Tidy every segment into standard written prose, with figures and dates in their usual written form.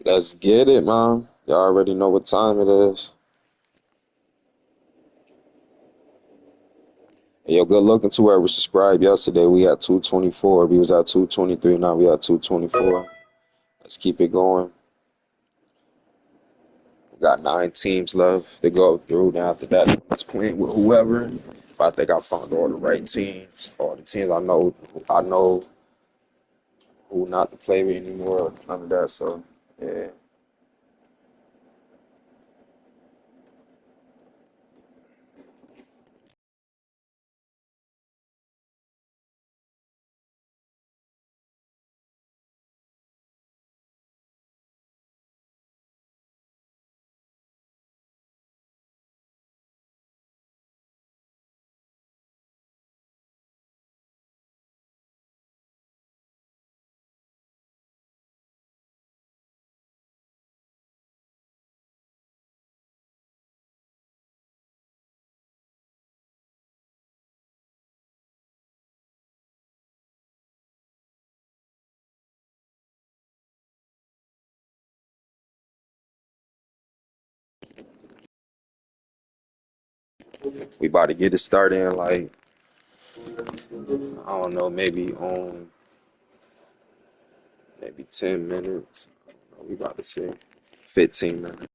Let's get it, man. Y'all already know what time it is. Hey, yo, good looking to whoever subscribed yesterday. We at 224. We was at 223. Now we at 224. Let's keep it going. We got 9 teams left to go through. Now after that, it's playing with whoever. But I think I found all the right teams. All the teams I know who not to play with anymore. None of that. So yeah. We about to get it started in like I don't know, maybe 10 minutes. We about to see 15 minutes.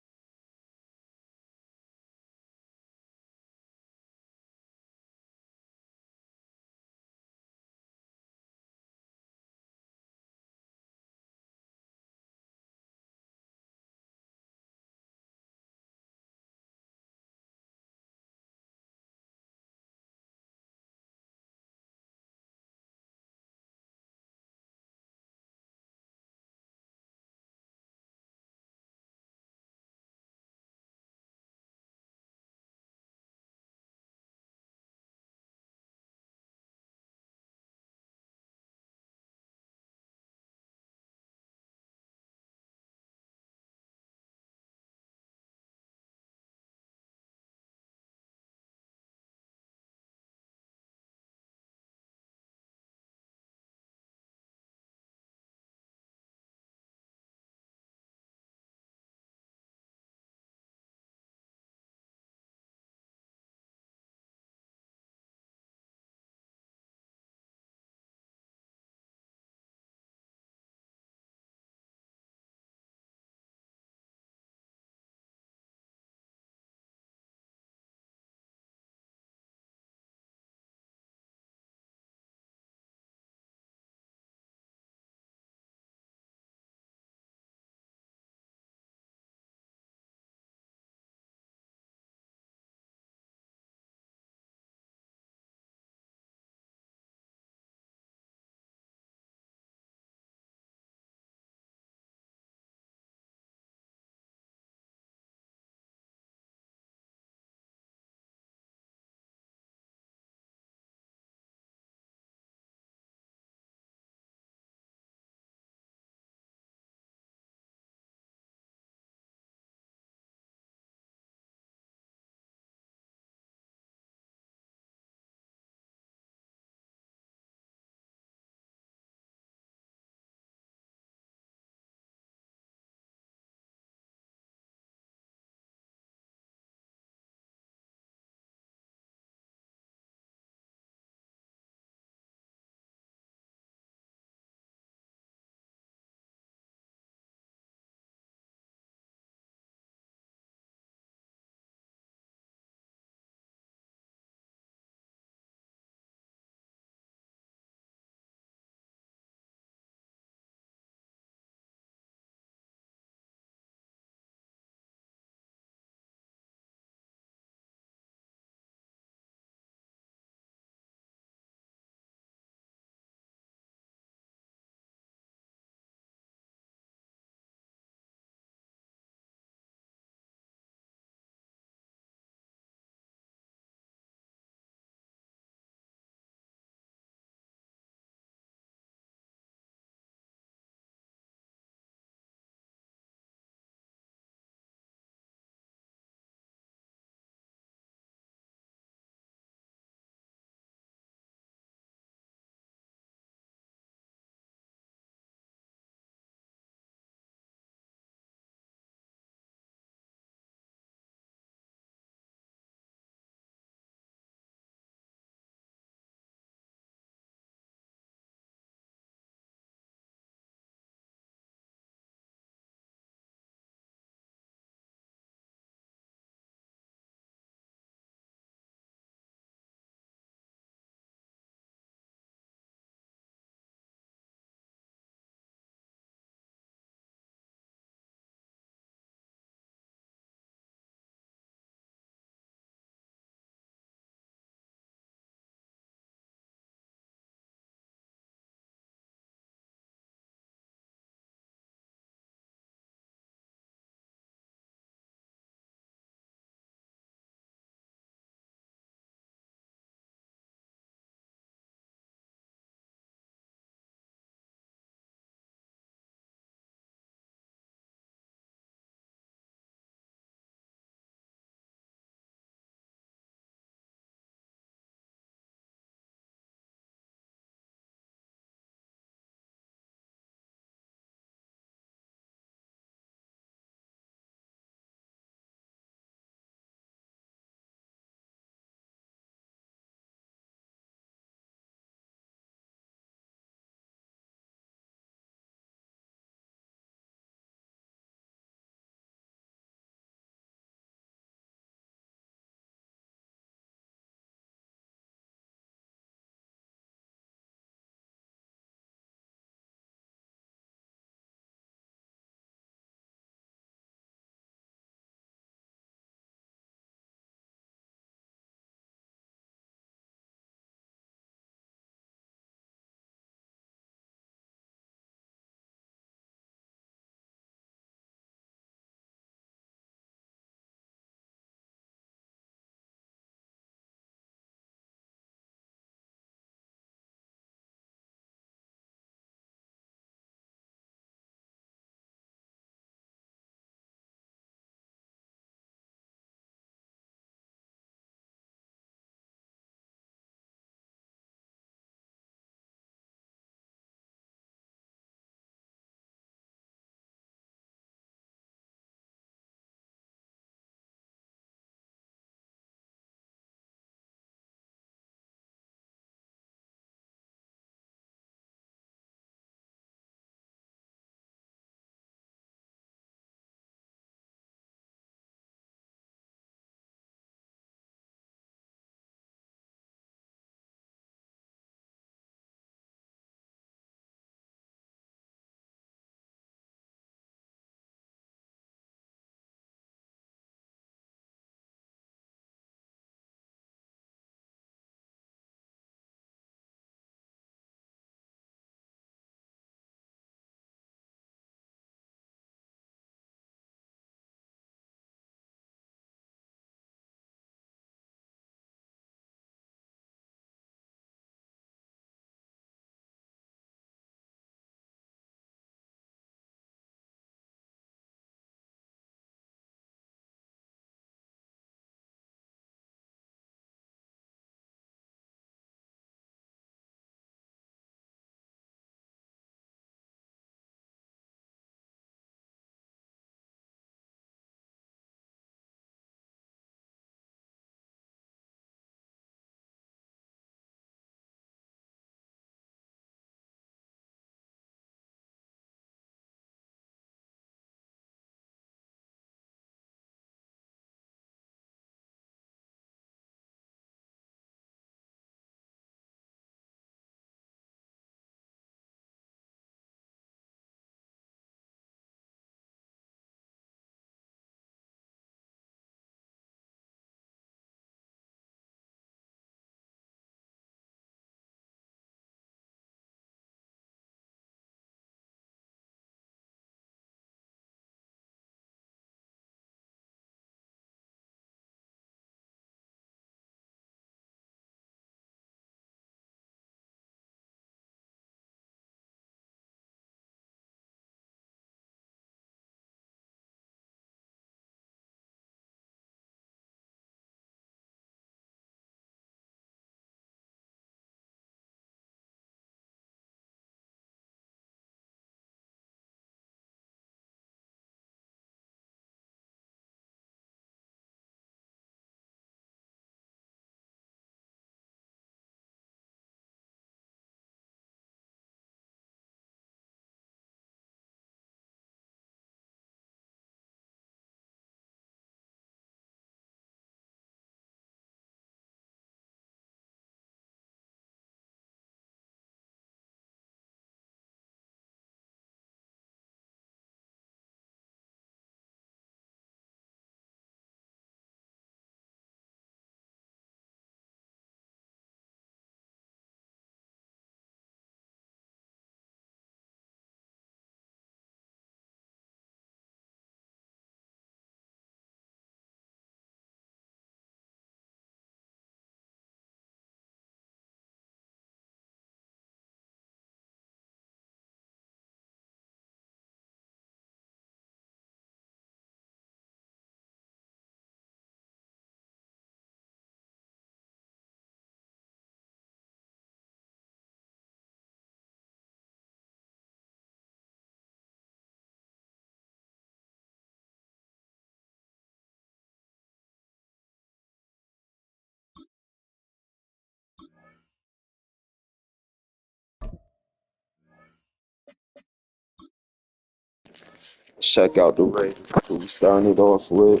Check out the Ravens. That's what we starting it off with.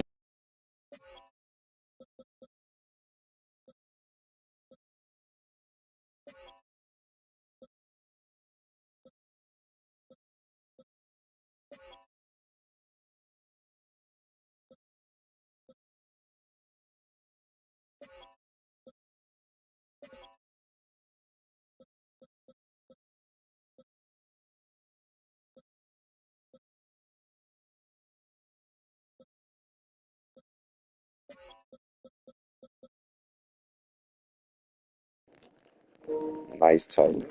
Nice tight.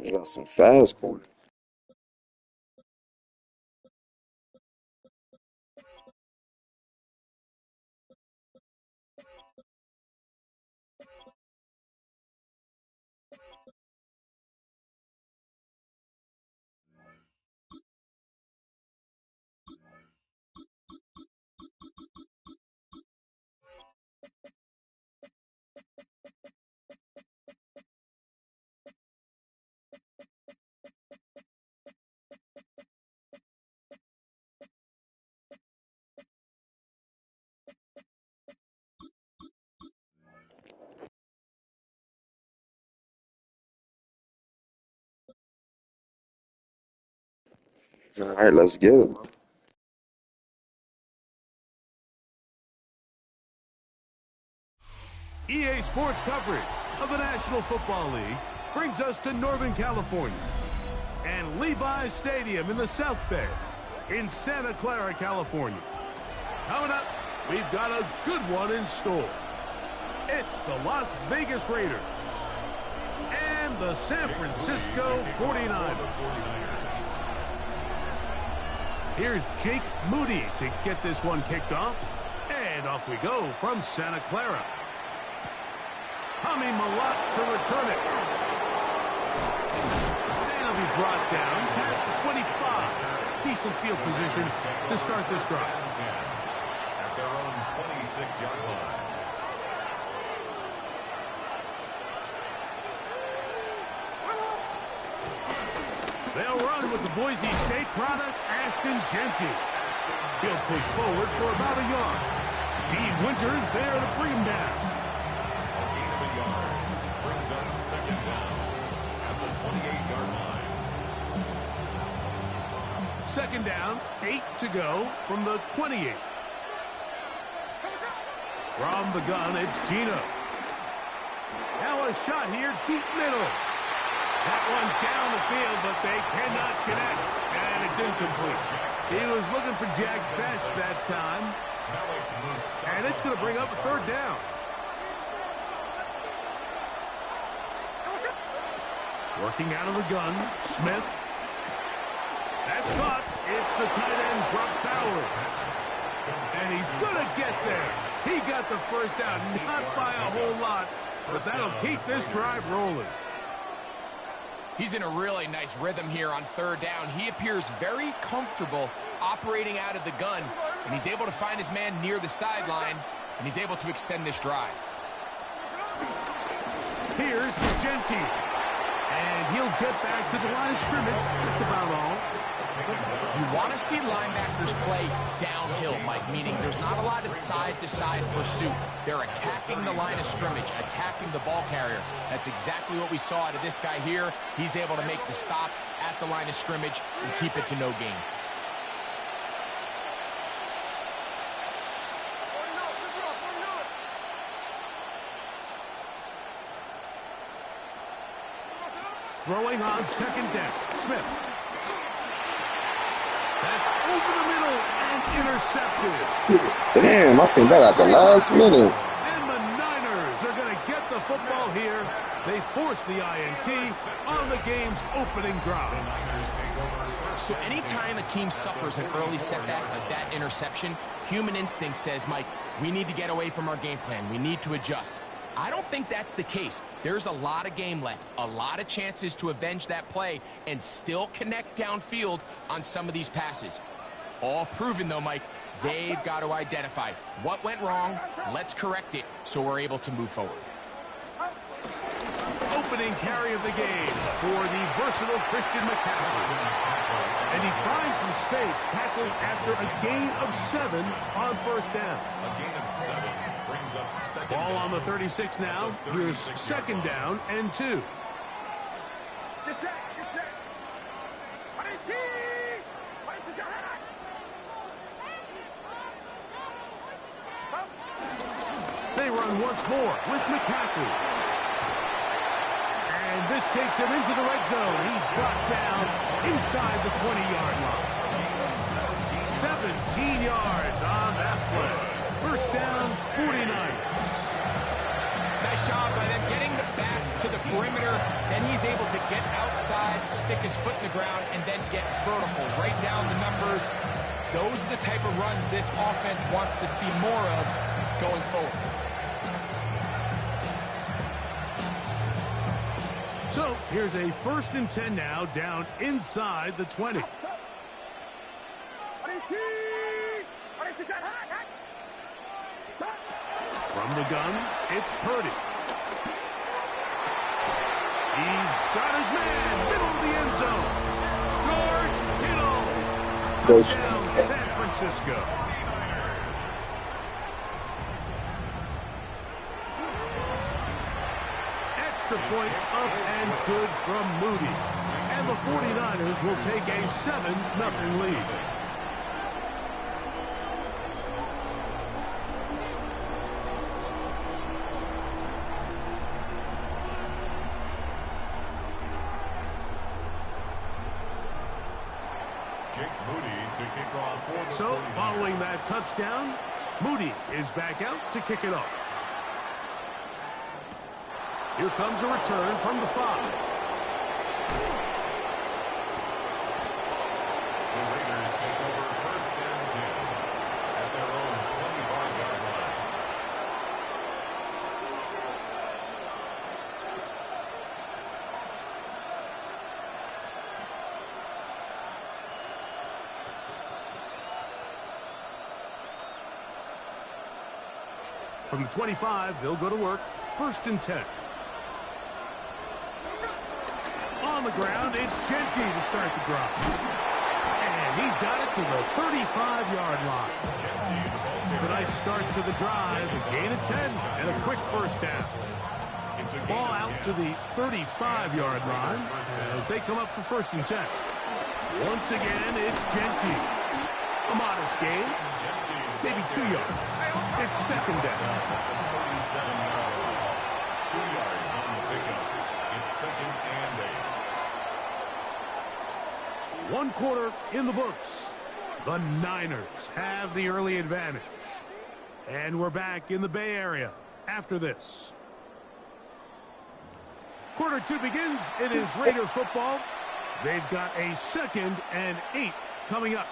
You got some fast corners. All right, let's get it. EA Sports coverage of the National Football League brings us to Northern California and Levi's Stadium in the South Bay in Santa Clara, California. Coming up, we've got a good one in store. It's the Las Vegas Raiders and the San Francisco 49ers. Here's Jake Moody to get this one kicked off. And off we go from Santa Clara. Tommy Malott to return it. And he'll be brought down past the 25. Decent field position to start this drive. At their own 26-yard line. They'll run with the Boise State product, Ashton Genty. He'll push forward for about a yard. Dean Winters there to bring him down. Brings up second down at the 28-yard line. Second down, 8 to go from the 28. From the gun, it's Geno. Now a shot here, deep middle. That one down the field, but they cannot connect. And it's incomplete. He was looking for Jack Best that time. And it's going to bring up a third down. Working out of the gun, Smith. That's caught. It's the tight end, Brock Bowers. And he's going to get there. He got the first down, not by a whole lot, but that'll keep this drive rolling. He's in a really nice rhythm here on third down. He appears very comfortable operating out of the gun, and he's able to find his man near the sideline, and he's able to extend this drive. Here's Genty. And he'll get back to the line of scrimmage. That's about all. You want to see linebackers play downhill, Mike, meaning there's not a lot of side-to-side pursuit. They're attacking the line of scrimmage, attacking the ball carrier. That's exactly what we saw out of this guy here. He's able to make the stop at the line of scrimmage and keep it to no gain. Throwing on second down, Smith. That's over the middle and intercepted. Damn, I seen that at the last minute. And the Niners are going to get the football here. They force the INT on the game's opening drive. So anytime a team suffers an early setback like that interception, human instinct says, Mike, we need to get away from our game plan. We need to adjust. I don't think that's the case. There's a lot of game left, a lot of chances to avenge that play and still connect downfield on some of these passes. All proven, though, Mike, they've got to identify what went wrong, let's correct it so we're able to move forward. opening carry of the game for the versatile Christian McCaffrey. And he finds some space tackling after a gain of 7 on first down. A gain of 7 brings up second Ball down. on the 36 now. Here's second down and 2. They run once more with McCaffrey. And this takes him into the red zone. He's brought down inside the 20-yard line. 17 yards on that play. First down, 49ers. Nice job by them getting the back to the perimeter. Then he's able to get outside, stick his foot in the ground, and then get vertical. Right down the numbers. Those are the type of runs this offense wants to see more of going forward. So here's a 1st and 10 now, down inside the 20. From the gun, it's Purdy. He's got his man, middle of the end zone. George Kittle. Touchdown, San Francisco. Extra point up and good from Moody. And the 49ers will take a 7-0 lead. So, following that touchdown, Moody is back out to kick it off. Here comes a return from the 5. The Raiders take over 1st and 10 at their own 25-yard line. From the 25, they'll go to work. 1st and 10. On the ground, it's Geno to start the drive. And he's got it to the 35-yard line. It's a nice start to the drive, a gain of 10, and a quick first down. Ball out to the 35-yard line as they come up for 1st and 10. Once again, it's Geno. A modest gain, maybe 2 yards. It's 2nd down. 37-yard line. 2 yards on the pickup. It's 2nd and 8. 1 quarter in the books. The Niners have the early advantage. And we're back in the Bay Area after this. Quarter 2 begins. It is Raider football. They've got a 2nd and 8 coming up.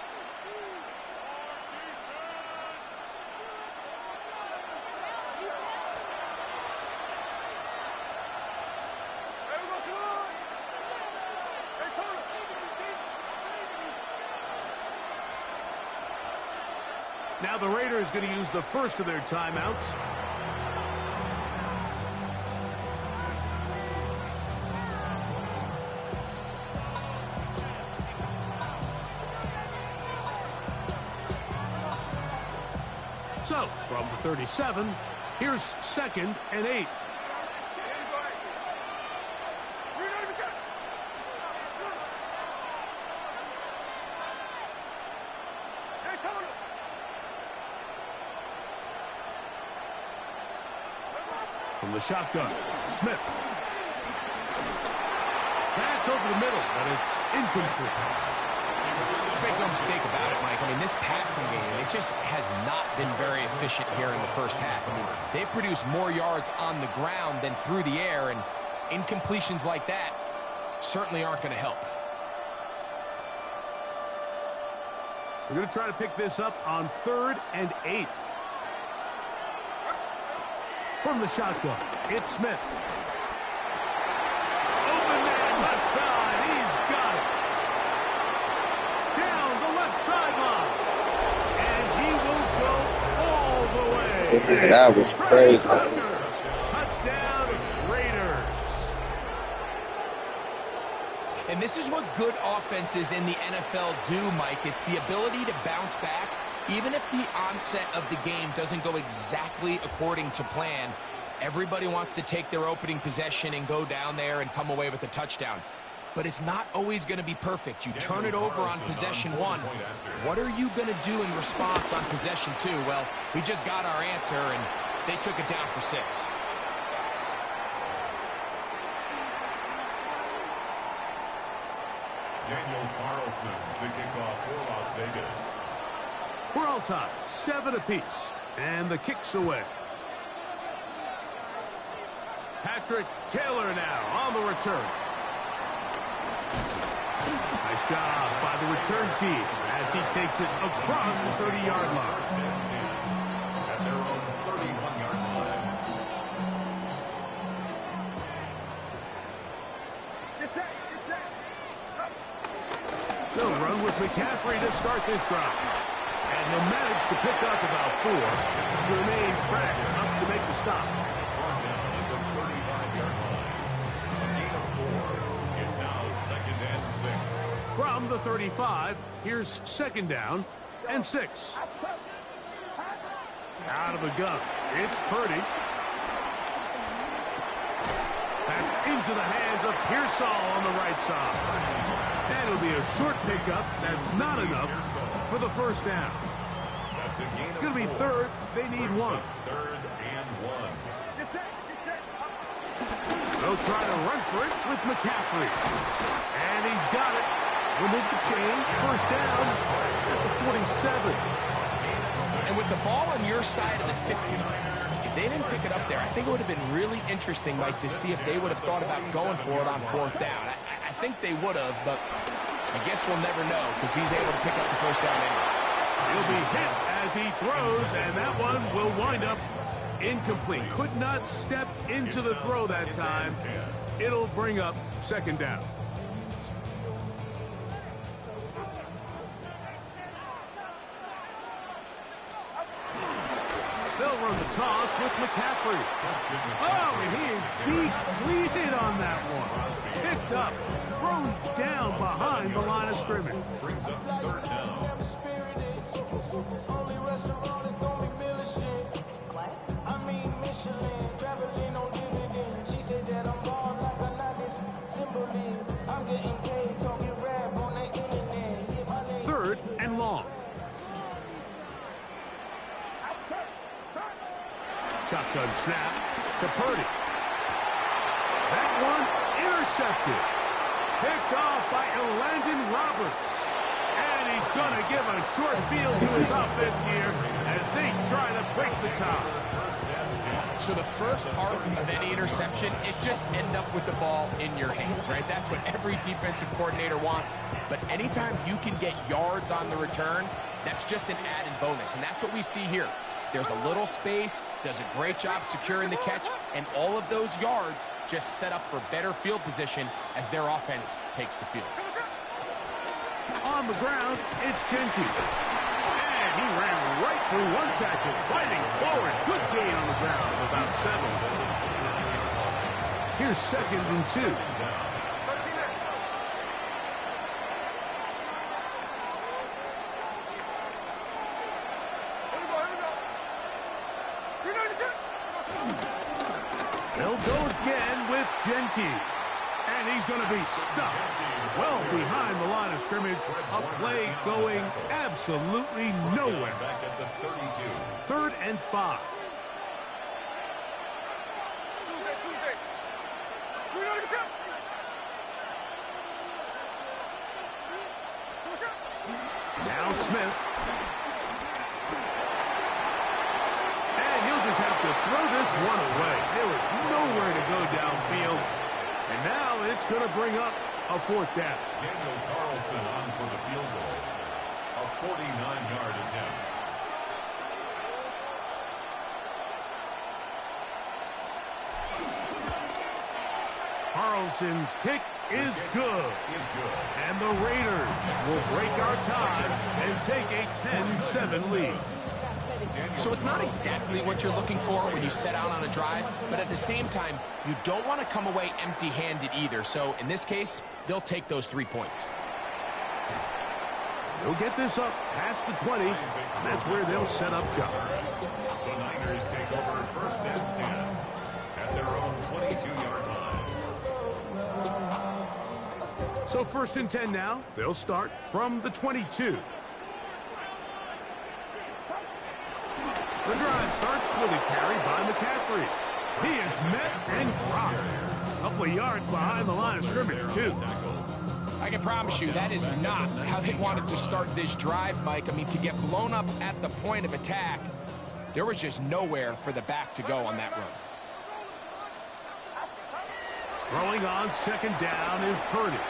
Now the Raiders going to use the first of their timeouts. So, from the 37, here's 2nd and 8. From the shotgun, Smith. That's over the middle, but it's incomplete. Let's make no mistake about it, Mike. I mean, this passing game, it just has not been very efficient here in the first half. I mean, they've produced more yards on the ground than through the air, and incompletions like that certainly aren't going to help. We're going to try to pick this up on 3rd and 8. From the shotgun, it's Smith. Open man, left side. He's got it. Down the left sideline. And he will go all the way. That was crazy. Touchdown, Raiders. And this is what good offenses in the NFL do, Mike. It's the ability to bounce back, even if the onset of the game doesn't go exactly according to plan. Everybody wants to take their opening possession and go down there and come away with a touchdown. But it's not always going to be perfect. You turn it over on possession 1. What are you going to do in response on possession 2? Well, we just got our answer, and they took it down for 6. Daniel Carlson to kick off for Las Vegas. We're all tied, 7 apiece, and the kick's away. Patrick Taylor now on the return. Nice job by the return team as he takes it across the 30-yard line. At their own 31-yard line. They'll run with McCaffrey to start this drive. And they'll manage to pick up about 4. Jermaine Pratt up to make the stop. Brought down at the 35-yard line. A gain of 4. It's now 2nd and 6. From the 35, here's 2nd down and 6. Out of the gun, it's Purdy. That's into the hands of Pearsall on the right side. And it'll be a short pickup. That's not enough for the first down. That's a gain It's of going to be 4. 3rd. They need 1. 3rd and 1. They'll try to run for it with McCaffrey. And he's got it. Remove the change. First down at the 47. And with the ball on your side of the 50, if they didn't pick it up there, I think it would have been really interesting, Mike, to see if they would have thought about going for it on 4th down. I think they would have, but I guess we'll never know because he's able to pick up the first down anyway. He'll be hit as he throws, and that one will wind up incomplete. Could not step into the throw that time. It'll bring up 2nd down. They'll run the toss with McCaffrey. Oh, and he is depleted on that one. Picked up, thrown down behind the line of scrimmage. Brings up 3rd down. Third and long. Shotgun snap to Purdy. That one intercepted. Picked off by Elandon Roberts. And he's going to give a short field to his offense here as they try to break the tie. So the first part of any interception is just end up with the ball in your hands, right? That's what every defensive coordinator wants. But anytime you can get yards on the return, that's just an added bonus. And that's what we see here. There's a little space, does a great job securing the catch, and all of those yards just set up for better field position as their offense takes the field. On the ground, it's Geno. And he ran right through one tackle, fighting forward. Good gain on the ground of about 7. Here's 2nd and 2. They'll go again with Geno. And he's going to be stuck well behind the line of scrimmage. A play going absolutely nowhere. Back at the 32. 3rd and 5. Now Smith. And he'll just have to throw this one away. There was nowhere to go downfield. And now it's going to bring up a 4th down. Daniel Carlson on for the field goal. A 49-yard attempt. Carlson's kick is good. And the Raiders will break our tie and take a 10-7 lead. So it's not exactly what you're looking for when you set out on a drive, but at the same time, you don't want to come away empty-handed either. So in this case, they'll take those 3 points. They'll get this up past the 20. That's where they'll set up shop. The Niners take over first and 10 at their own 22-yard line. So first and 10 now. They'll start from the 22. The drive starts with a carry by McCaffrey. He is met and dropped. A couple of yards behind the line of scrimmage, too. I can promise you that is not how they wanted to start this drive, Mike. I mean, to get blown up at the point of attack, there was just nowhere for the back to go on that run. Throwing on second down is Purdy.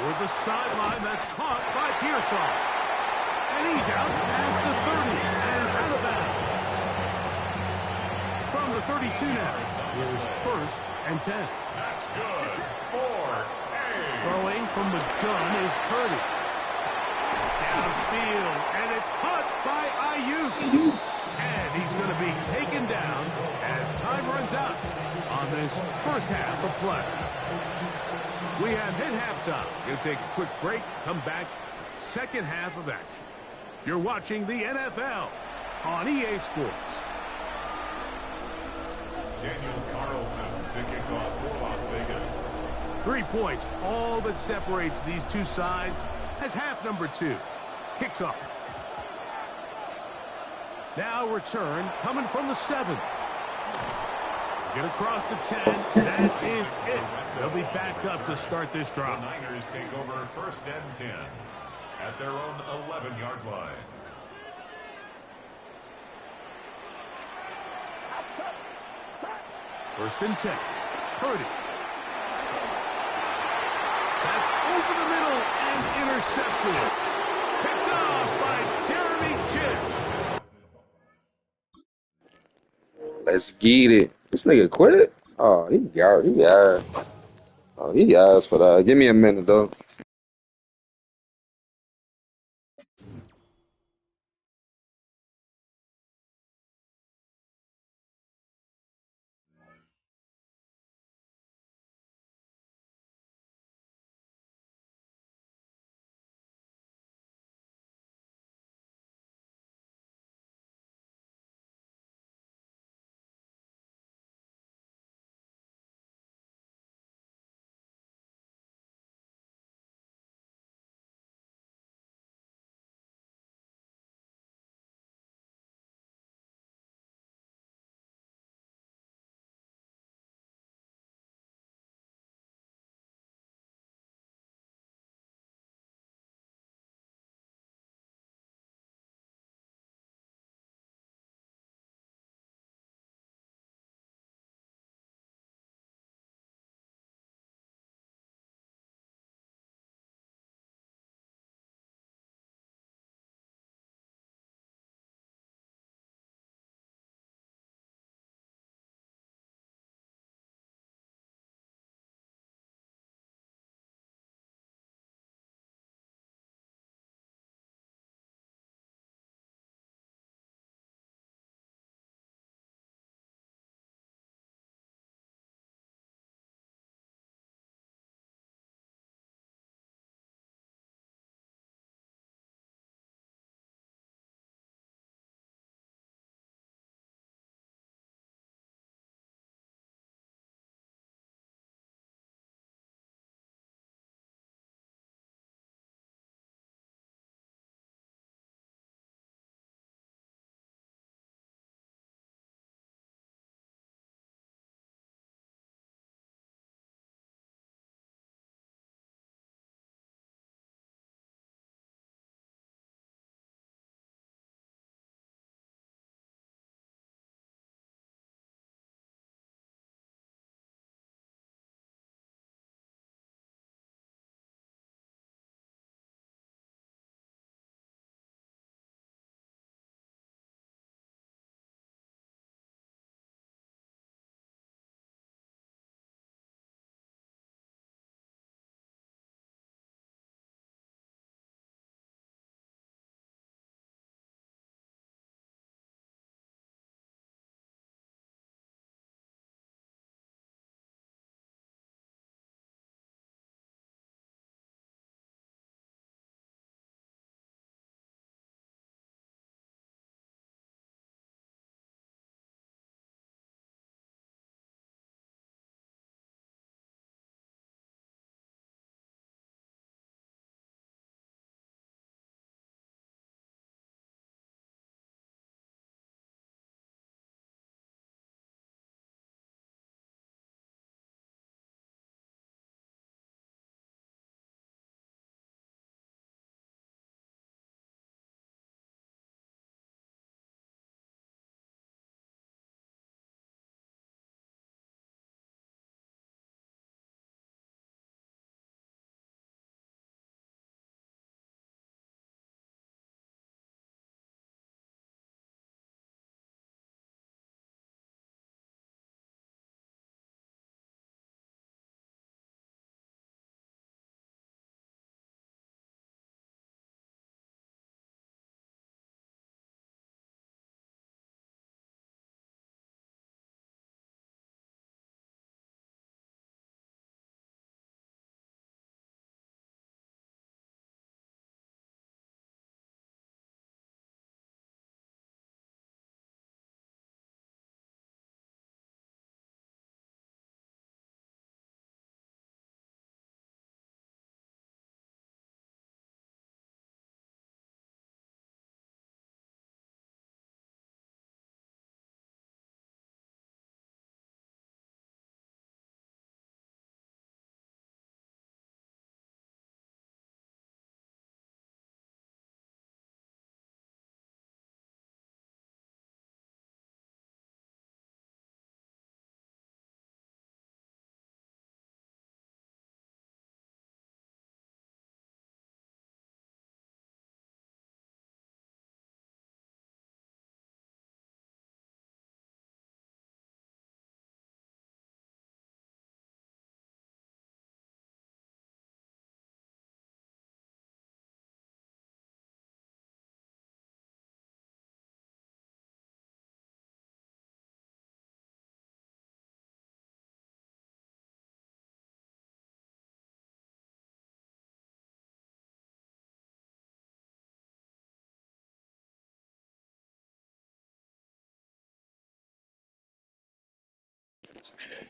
Toward the sideline, that's caught by Pearsall. And he's out past the 30 and out of bounds. From the 32 now, here's first and 10. That's good for A. Throwing from the gun is Purdy. Downfield, and it's caught by Ayuk. And he's going to be taken down as time runs out on this first half of play. We have hit halftime. Going to take a quick break, come back, second half of action. You're watching the NFL on EA Sports. Daniel Carlson to kick off for Las Vegas. 3 points, all that separates these two sides as half number 2 kicks off. Now return coming from the 7. Get across the 10. That is it. They'll be backed up to start this The drive. Niners take over first and 10 at their own 11-yard line. First and 10. Purdy. That's over the middle and intercepted. Picked off by Jeremy Chinn. Let's get it. This nigga quit? Oh, he got he ass. Oh, he asked for that. Give me a minute though.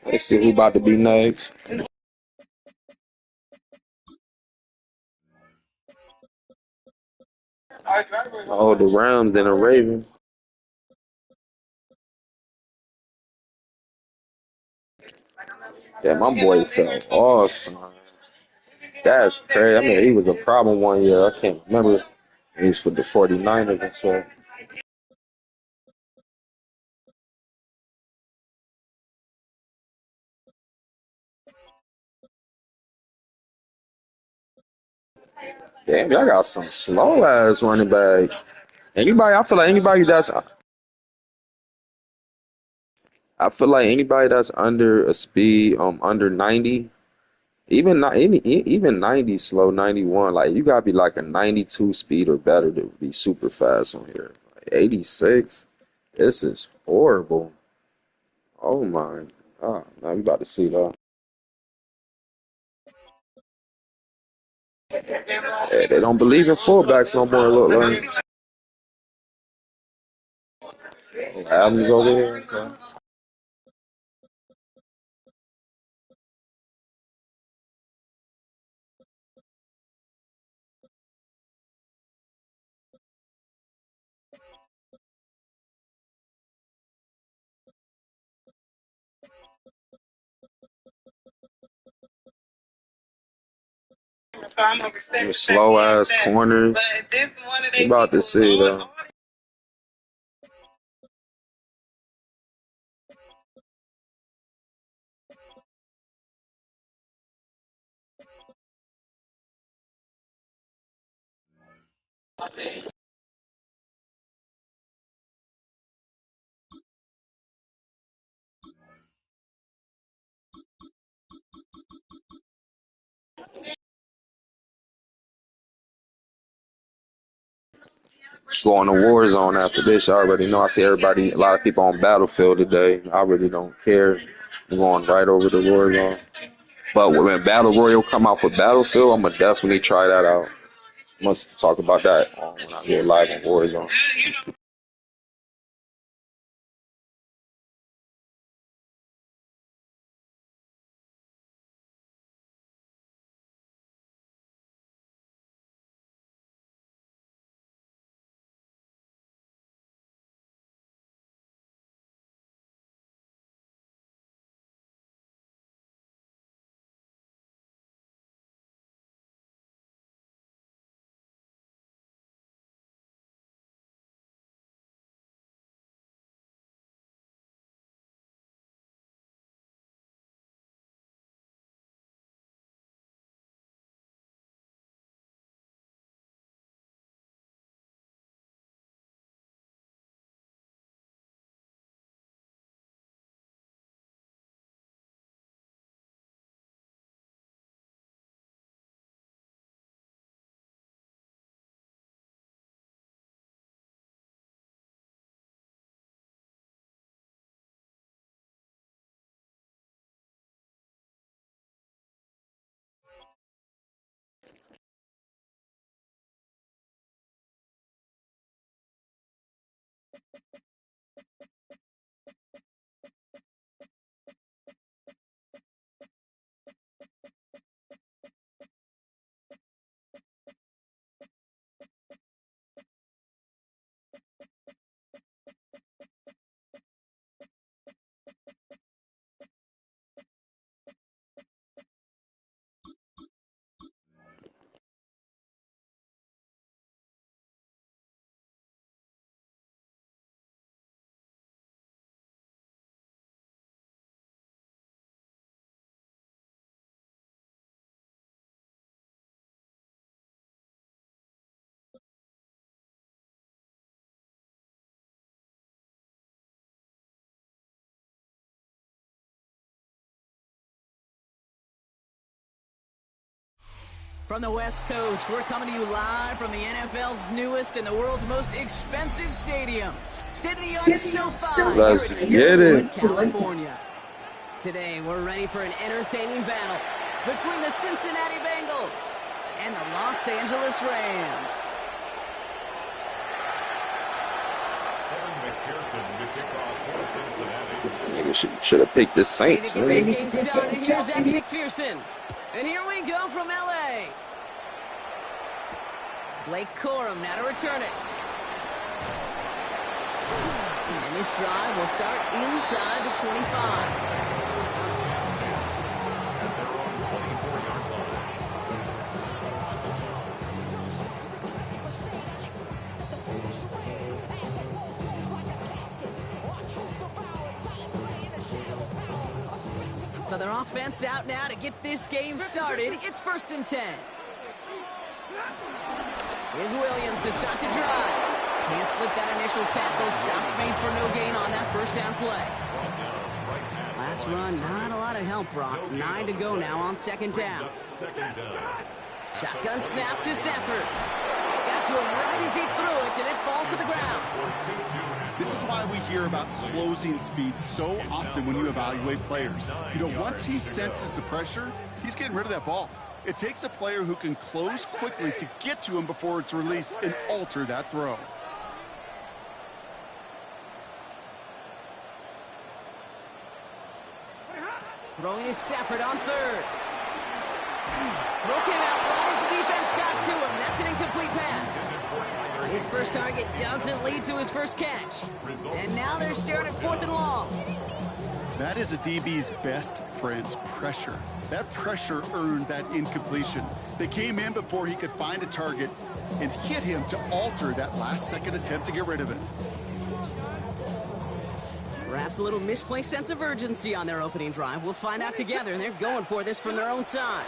Let's see who about to be next. Oh, the Rams, then the Ravens. Yeah, my boy fell off, son. That's crazy. I mean, he was a problem one year. I can't remember. He's for the 49ers and so. Damn, y'all got some slow ass running backs. I feel like anybody that's under a speed, under 90, even 90 slow, 91, like you gotta be like a 92 speed or better to be super fast on here. Like 86, this is horrible. Oh my God, now we about to see that. Yeah, they don't believe in fullbacks no more. Look like Adams over here. Okay. Them slow ass corners. You about to see though. Going to war zone after this. I already know. I see a lot of people on Battlefield today. I really don't care. I'm going right over to war zone. But when Battle Royale come out for Battlefield, I'm gonna definitely try that out. Must talk about that when I get live on Warzone. From the West Coast, we're coming to you live from the NFL's newest and the world's most expensive stadium. State-of-the-art SoFi Let's here in get Inglewood, it. California. Today, we're ready for an entertaining battle between the Cincinnati Bengals and the Los Angeles Rams. McPherson to kick off for Cincinnati. should have picked the Ready Saints. to get this game started. Here's Evan McPherson. And here we go from LA. Blake Corum now to return it. And this drive will start inside the 25. So their offense out now to get this game started. It's 1st and 10. Here's Williams to start the drive. Can't slip that initial tackle. Stops made for no gain on that first down play. Last run, not a lot of help, Brock. 9 to go now on 2nd down. Shotgun snap to Sanford. Got to him right as he threw it, and it falls to the ground. This is why we hear about closing speed so often when you evaluate players. You know, once he senses the pressure, he's getting rid of that ball. It takes a player who can close quickly to get to him before it's released and alter that throw. Throwing is Stafford on 3rd. Throw came out right as the defense got to him. That's an incomplete pass. His first target doesn't lead to his first catch. And now they're staring at 4th and long. That is a DB's best friend, pressure. That pressure earned that incompletion. They came in before he could find a target and hit him to alter that last-second attempt to get rid of it. Perhaps a little misplaced sense of urgency on their opening drive. We'll find out together, and they're going for this from their own side.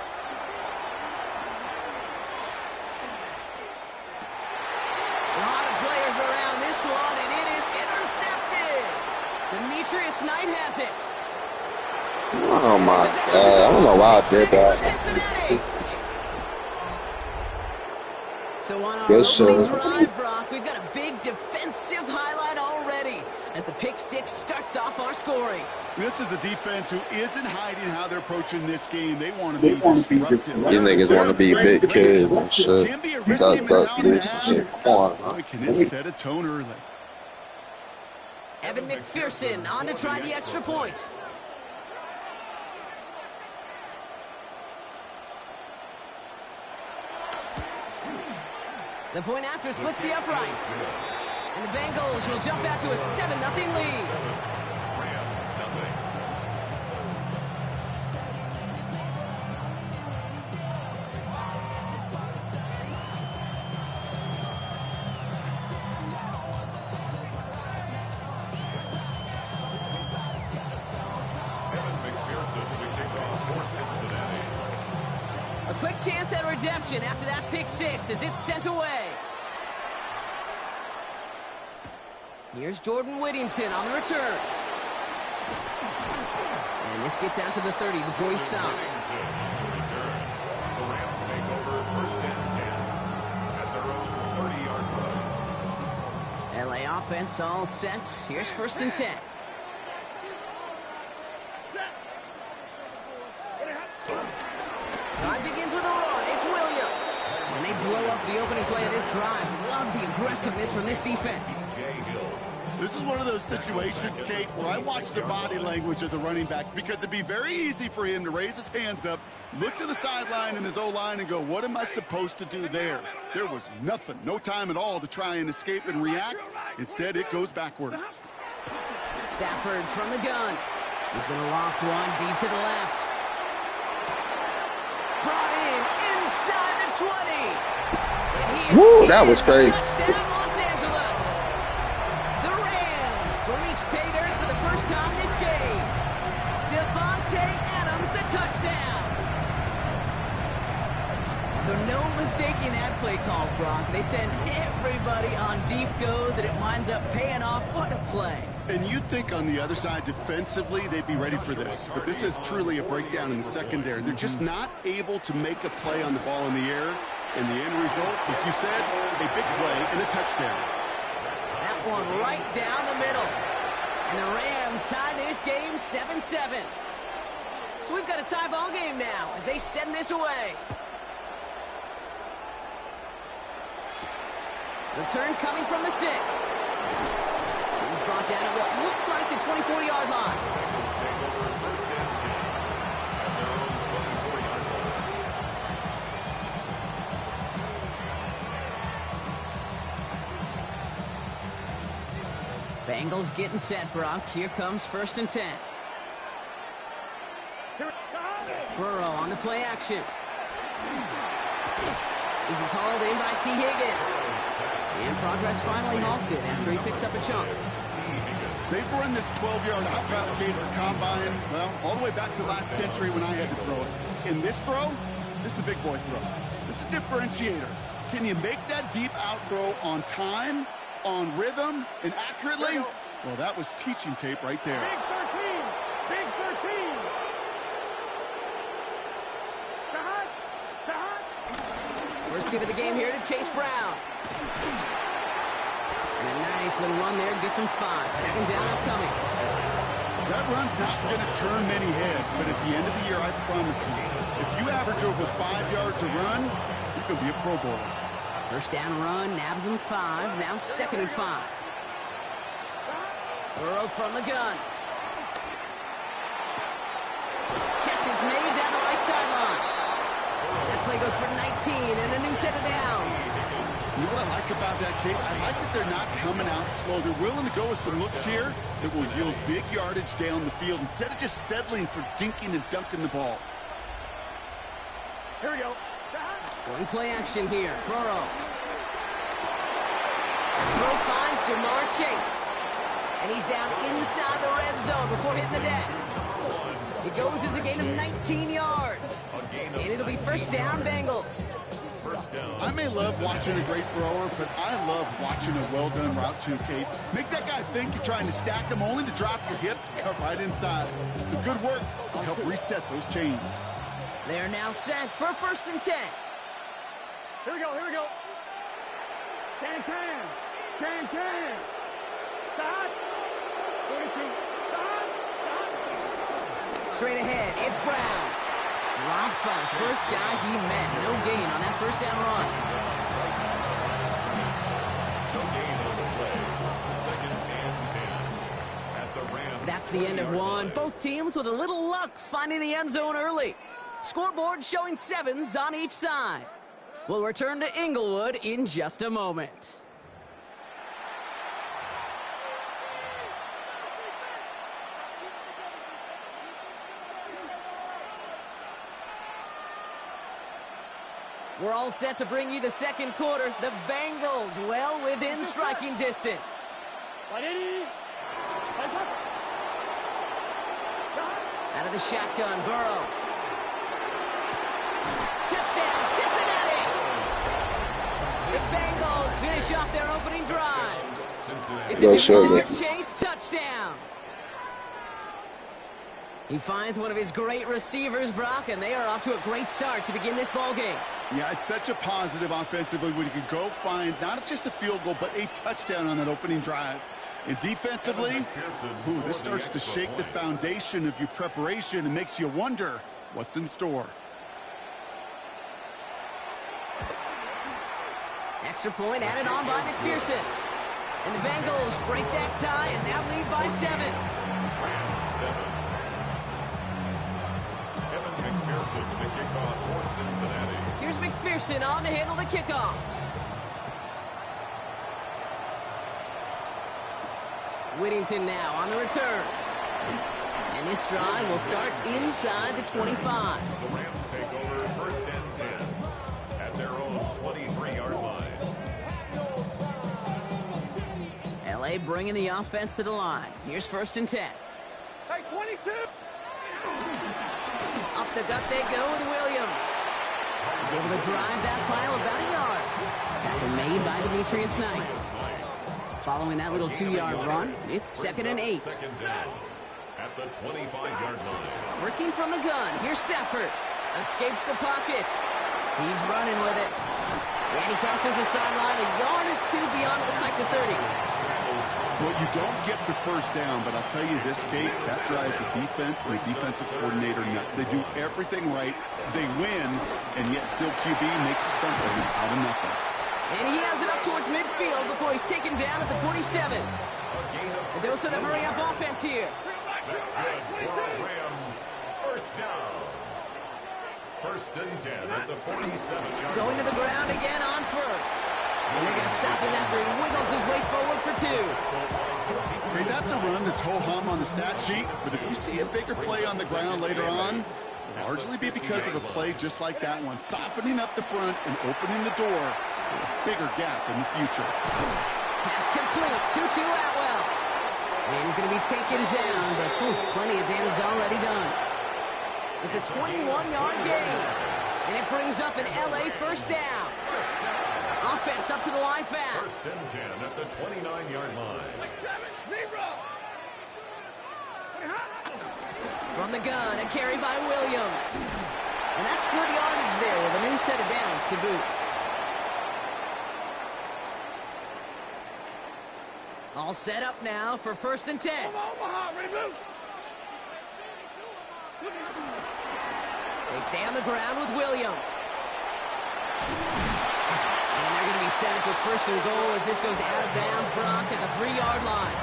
A lot of players around this one, and it is intercepted. Demetrius Knight has it. Oh my God! I don't know why I did that. So on our Good opening shot. drive, Brock, we've got a big defensive highlight already as the pick six starts off our scoring. This is a defense who isn't hiding how they're approaching this game. They want to be disruptive. These niggas want to be big kids and shit. Can be a Duck, risky duck, mentality to goose and have. shit. Come on, Boy, man. can it set a tone early. Evan McPherson on to try the extra point. The point after splits the uprights. And the Bengals will jump out to a 7-0 lead. A quick chance at redemption after that pick six as it's sent away. Here's Jordan Whittington on the return. And this gets out to the 30 before he stops. LA offense all set. Here's 1st and 10. Drive begins with a run. It's Williams. And they blow up the opening play of this drive. Love the aggressiveness from this defense. This is one of those situations, Kate, where I watch the body language of the running back because it'd be very easy for him to raise his hands up, look to the sideline and his O-line and go, what am I supposed to do there? There was nothing, no time at all to try and escape and react. Instead, it goes backwards. Stafford from the gun. He's going to loft one deep to the left. Brought in inside the 20. And he is Woo, that was crazy. Touchdown, Los Angeles. The Rams reach pay dirt for the first time this game. Devontae Adams, the touchdown. So no mistaking that play call, Brock. They send everybody on deep goes, and it winds up paying off. What a play. And you'd think on the other side, defensively, they'd be ready for this. But this is truly a breakdown in the secondary. They're just not able to make a play on the ball in the air. And the end result, as you said, a big play and a touchdown. That one right down the middle. And the Rams tie this game 7-7. So we've got a tie ball game now as they send this away. Return coming from the 6. He's brought down at what looks like the 24-yard line. Bengals take over first and 10 at their own 24-yard line. Bengals getting set, Brock. Here comes first and 10. Burrow on the play action. This is hauled in by T. Higgins. And progress finally halted after he picks up a chunk. They've run this 12-yard out route game at the combine, well, all the way back to last century when I had to throw it. In this throw, this is a big boy throw. This is a differentiator. Can you make that deep out throw on time, on rhythm, and accurately? Well, that was teaching tape right there. Big 13! Big 13! First hit of the game here to Chase Brown. And a nice little run there gets him 5. Second down upcoming. That run's not going to turn many heads, but at the end of the year, I promise you, if you average over 5 yards a run, you could be a Pro Bowler. First down run, nabs him 5. Now second and 5. Burrow from the gun. Catch is made down the right sideline. That play goes for 19 and a new set of downs. You know what I like about that, Kate? I like that they're not coming out slow. They're willing to go with some looks here that will yield big yardage down the field instead of just settling for dinking and dunking the ball. Here we go. Going play action here. Burrow. Throw finds Jamar Chase. And he's down inside the red zone before hitting the deck. It goes as a gain of 19 yards. And it'll be first down, Bengals. I may love watching a great thrower, but I love watching a well-done route too, Kate. Make that guy think you're trying to stack him only to drop your hips and cut right inside. Some good work to help reset those chains. They're now set for first and 10. Here we go, here we go. Can. Stop. 42. Stop. Straight ahead, it's Brown. Dropped by the first guy he met. No gain on that first down run. No gain on the play. Second and 10 at the Rams. That's the end of one. Both teams with a little luck finding the end zone early. Scoreboard showing 7s on each side. We'll return to Inglewood in just a moment. We're all set to bring you the second quarter. The Bengals well within striking distance. Out of the shotgun, Burrow. Touchdown, Cincinnati! The Bengals finish off their opening drive. It's a Jamar Chase touchdown. He finds one of his great receivers, Brock, and they are off to a great start to begin this ball game. Yeah, it's such a positive offensively when you can go find not just a field goal, but a touchdown on that opening drive. And defensively, this starts to shake the foundation of your preparation and makes you wonder what's in store. Extra point added on by McPherson. And the Bengals break that tie and now lead by 7. McPherson with the kickoff for Cincinnati. Here's McPherson on to handle the kickoff. Whittington now on the return. And this drive will start inside the 25. The Rams take over first and 10 at their own 23-yard line. LA bringing the offense to the line. Here's first and 10. Hey, 22. Up the gut they go with Williams. He's able to drive that pile about a yard. Tackle made by Demetrius Knight. Following that little 2-yard run, it's second and 8. Second down at the 25-yard line. Working from the gun, here's Stafford. Escapes the pocket. He's running with it. And he crosses the sideline a yard or 2 beyond, it looks like the 30. Well, you don't get the first down, but I'll tell you this, Kate, that drives the defense and the defensive coordinator nuts. They do everything right, they win, and yet still QB makes something out of nothing. And he has it up towards midfield before he's taken down at the 47. A dose of the hurry-up offense here. That's good for Rams. First down. First and 10 at the 47-yard Going to the ground again on first. And they're going to stop him after he wiggles his way forward for 2. Hey, that's a run that's ho-hum on the stat sheet, but if you see a bigger play on the ground later on, it'll largely be because of a play just like that one, softening up the front and opening the door for a bigger gap in the future. Pass complete. 2-2 Atwell. And he's going to be taken down, but plenty of damage already done. It's a 21-yard gain, and it brings up an LA first down. Offense up to the line fast. First and 10 at the 29-yard line. From the gun, a carry by Williams. And that's good yardage there with a new set of downs to boot. All set up now for first and 10. They stay on the ground with Williams. And they're going to be set up with first and goal as this goes out of bounds, Brock, at the 3-yard line.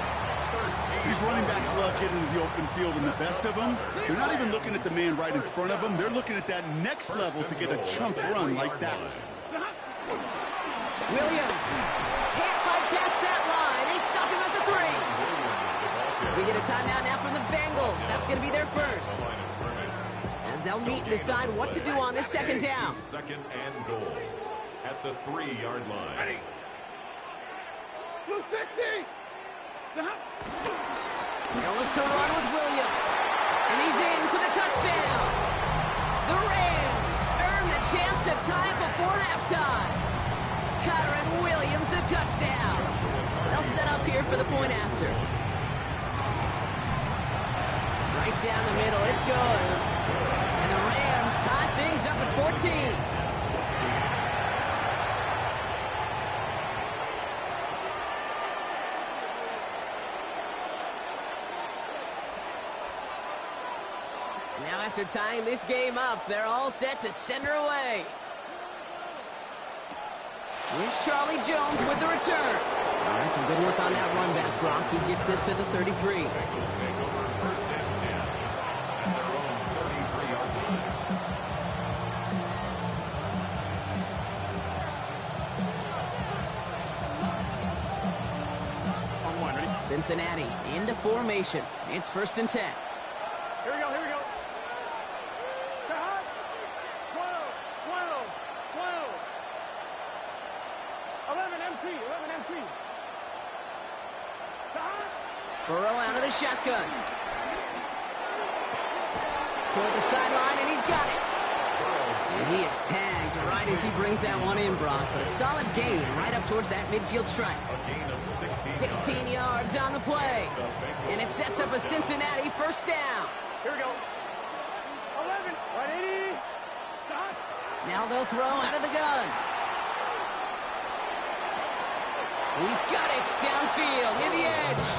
These running backs love getting into the open field, and the best of them, they're not even looking at the man right in front of them. They're looking at that next level to get a chunk run like that. Williams can't fight past that line. They stop him at the 3. We get a timeout now from the Bengals. That's going to be their first. As they'll meet and decide what to do on this second down. Second and goal at the 3-yard line. They'll look to run with Williams. And he's in for the touchdown. The Rams earn the chance to tie before halftime. Kyron Williams, the touchdown. They'll set up here for the point after. Right down the middle, it's good. And the Rams tie things up at 14. Now after tying this game up, they're all set to send her away. Here's Charlie Jones with the return. All right, some good work on that run back, Brock. He gets this to the 33. Bengals take over first and 10 at their own 33-yard line. On one, ready? Cincinnati into formation. It's first and 10. Here we go, here we go. 11 MP. Burrow out of the shotgun. Toward the sideline, and he's got it. And he is tagged right as he brings that one in, Brock. But a solid gain right up towards that midfield stripe. A gain of 16 yards on the play. And it sets up a Cincinnati first down. Here we go. 11, 180. Stop. Now they'll throw out of the gun. He's got it downfield near the edge.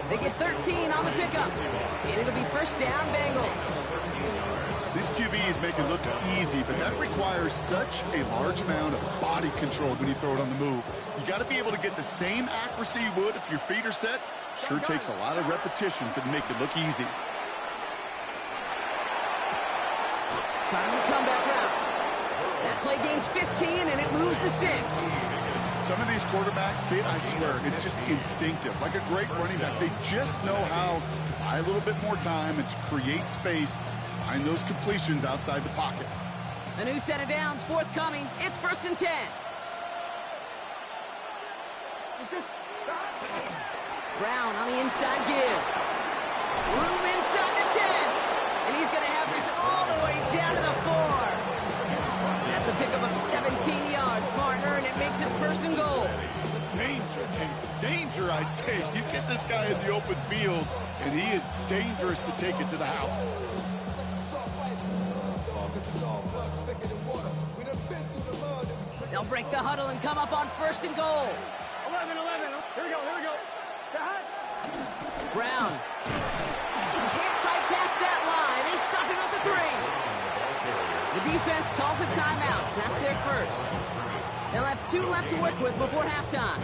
They get 13 on the pickup. And it'll be first down, Bengals. These QBs make it look easy, but that requires such a large amount of body control when you throw it on the move. You got to be able to get the same accuracy you would if your feet are set. Sure takes a lot of repetitions to make it look easy. Caught on the comeback route. That play gains 15, and it moves the sticks. Some of these quarterbacks, kid, I swear, it's just instinctive. Like a great running back, they just know how to buy a little bit more time and to create space to find those completions outside the pocket. A new set of downs forthcoming. It's first and 10. Brown on the inside give. Room inside the 10. And he's going to have this all the way down to the 4. That's a pickup of 17 yards, partner, and it makes it first and goal. Danger, Kate. Danger, I say. You get this guy in the open field, and he is dangerous to take it to the house. They'll break the huddle and come up on first and goal. 11. Here we go. Brown. He can't fight past that line. They stop him at the 3. The defense calls a timeout. So that's their first. They'll have 2 left to work with before halftime.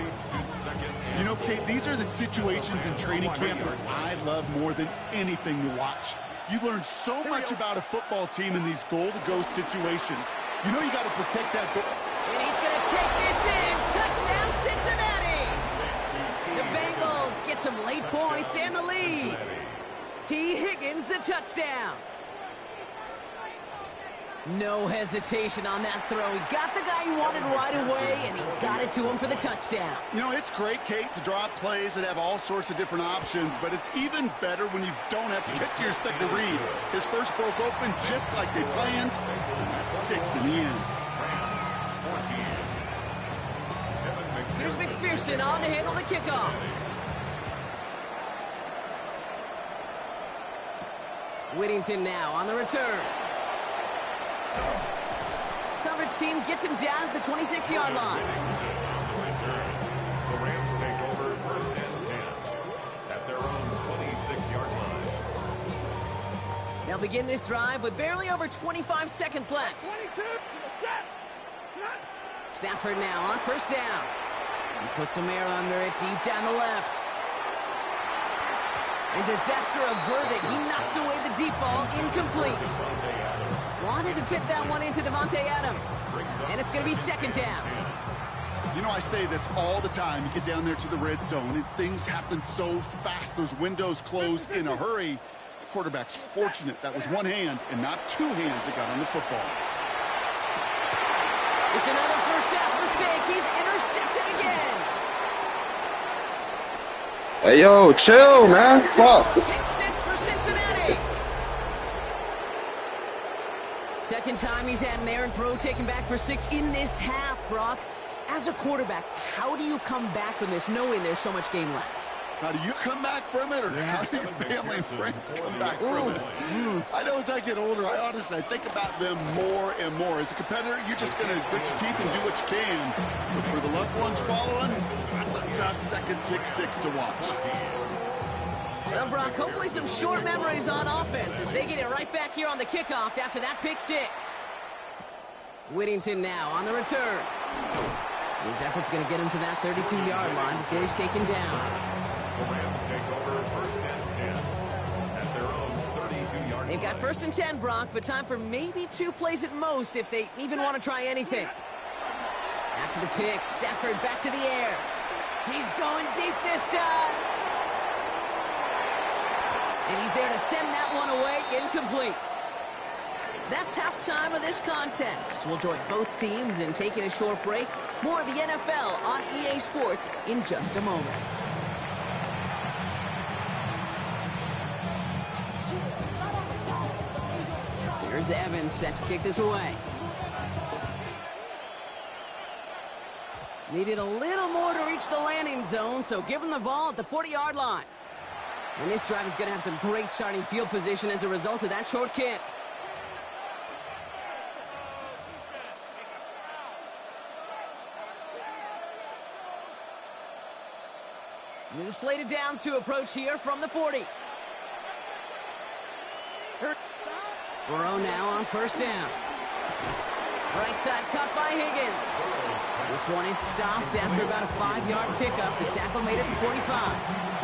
You know, Kate, these are the situations in training camp that I love more than anything to watch. You learn so much about a football team in these goal-to-go situations. You know you got to protect that goal. And he's going to take this in. Touchdown, Cincinnati. The Bengals get some late points and the lead. T. Higgins, the touchdown. No hesitation on that throw. He got the guy he wanted right away, and he got it to him for the touchdown. You know, it's great, Kate, to draw up plays that have all sorts of different options, but it's even better when you don't have to get to your second read. His first broke open just like they planned, and that's 6 in the end. Here's McPherson on to handle the kickoff. Whittington now on the return. Coverage team gets him down at the 26-yard line. The Rams take over first and 10 at their own 26-yard line. They'll begin this drive with barely over 25 seconds left. 22, set, Stafford now on first down. He puts some air under it deep down the left. And disaster averted. He knocks away the deep ball, incomplete. Wanted to fit that one into Devontae Adams. And it's going to be second down. You know, I say this all the time. You get down there to the red zone, and things happen so fast. Those windows close in a hurry. The quarterback's fortunate that was one hand and not 2 hands that got on the football. It's another first half mistake. He's intercepted again. Hey, yo, chill, man. Fuck. Pick 6 for Cincinnati. Second time he's had an errant throw taken back for 6 in this half, Brock. As a quarterback, how do you come back from this knowing there's so much game left? How do you come back from it, or how do your family and friends come back from it? I know as I get older, I think about them more and more. As a competitor, you're just going to grit your teeth and do what you can. But for the loved ones following, that's a tough second pick 6 to watch. Well, Brock, hopefully some short memories on offense as they get it right back here on the kickoff after that pick 6. Whittington now on the return. His effort's going to get him to that 32-yard line before he's taken down. The Rams take over first and 10 at their own 32-yard line. They've got first and 10, Brock, but time for maybe 2 plays at most if they even want to try anything. After the pick, Stafford back to the air. He's going deep this time. And he's there to send that one away, incomplete. That's halftime of this contest. We'll join both teams in taking a short break. More of the NFL on EA Sports in just a moment. Here's Evans set to kick this away. Needed a little more to reach the landing zone, so give him the ball at the 40-yard line. And this drive is going to have some great starting field position as a result of that short kick. New slate of downs to approach here from the 40. Burrow now on first down. Right side cut by Higgins. This one is stopped after about a 5-yard pickup. The tackle made it to 45.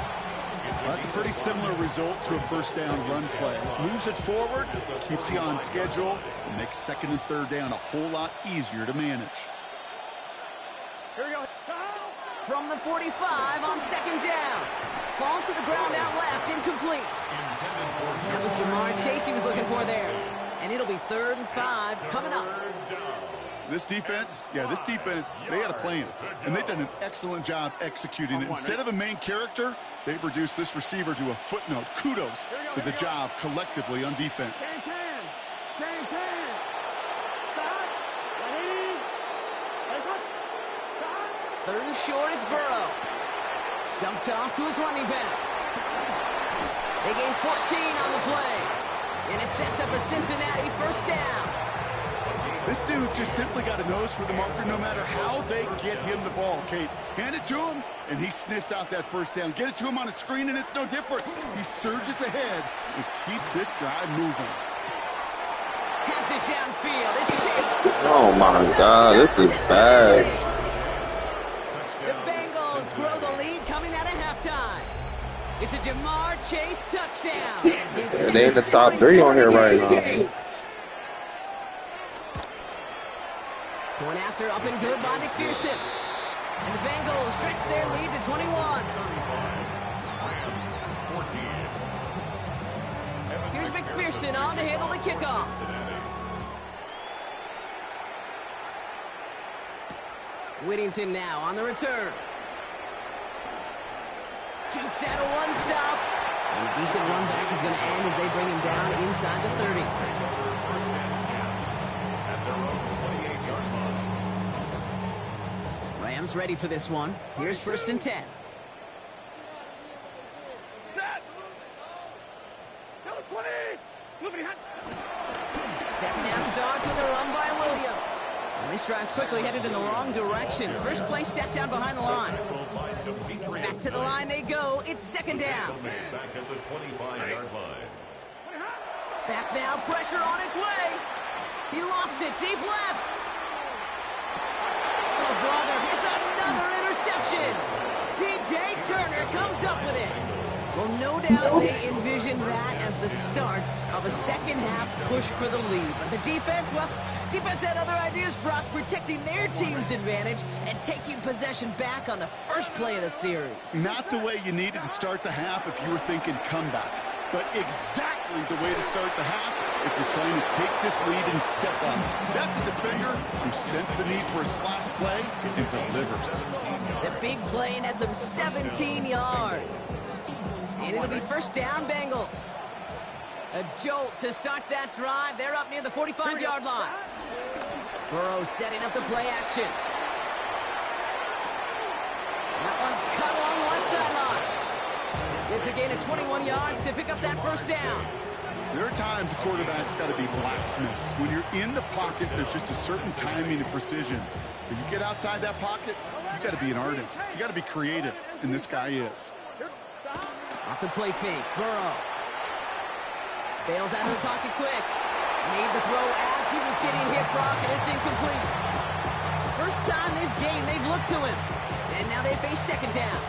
Well, that's a pretty similar result to a first down run play. Moves it forward, keeps you on schedule, and makes second and third down a whole lot easier to manage. Here we go. From the 45 on second down. Falls to the ground out left, incomplete. That was Jamar Chase he was looking for there. And it'll be 3rd and 5 coming up. This defense, they had a plan. And they've done an excellent job executing it. Instead of a main character, they've reduced this receiver to a footnote. Kudos to the job collectively on defense. 3rd and short, it's Burrow. Dumped off to his running back. They gain 14 on the play. And it sets up a Cincinnati first down. This dude's just simply got a nose for the marker no matter how they get him the ball, Kate. Hand it to him, and he sniffs out that first down. Get it to him on a screen, and it's no different. He surges ahead and keeps this drive moving. Has it downfield. It's Chase. Oh my God, this is bad. The Bengals grow the lead coming out of halftime. It's a Jamar Chase touchdown. Yeah, they in the top 3 on here right now. Point after up and good by McPherson. And the Bengals stretch their lead to 21. Here's McPherson on to handle the kickoff. Whittington now on the return. Jukes out a one-stop. And a decent run back is going to end as they bring him down inside the 30. Rams ready for this one. Here's 1st and 10. Second down starts with a run by Williams. And this drive's quickly headed in the wrong direction. First play set down behind the line. Back to the line they go. It's 2nd down. Back at the 25-yard line. Back now, pressure on its way. He lofts it deep left. Oh, brother, it's another interception. DJ Turner comes up with it. Well, no doubt they envisioned that as the start of a second-half push for the lead. But the defense, well, defense had other ideas, Brock, protecting their team's advantage and taking possession back on the first play of the series. Not the way you needed to start the half if you were thinking comeback, but exactly the way to start the half if you're trying to take this lead and step up. That's a defender who sensed the need for a splash play and delivers. The big play nets him 17 yards. And it'll be 1st down, Bengals. A jolt to start that drive. They're up near the 45-yard line. Burrow setting up the play action. That one's cut along the left sideline. It's a gain of 21 yards to pick up that 1st down. There are times a quarterback's got to be blacksmiths. When you're in the pocket, there's just a certain timing and precision. When you get outside that pocket, you got to be an artist. You got to be creative, and this guy is. Off the play fake, Burrow. Bails out of the pocket quick. Made the throw as he was getting hit, Brock, and it's incomplete. First time this game they've looked to him. And now they face 2nd down.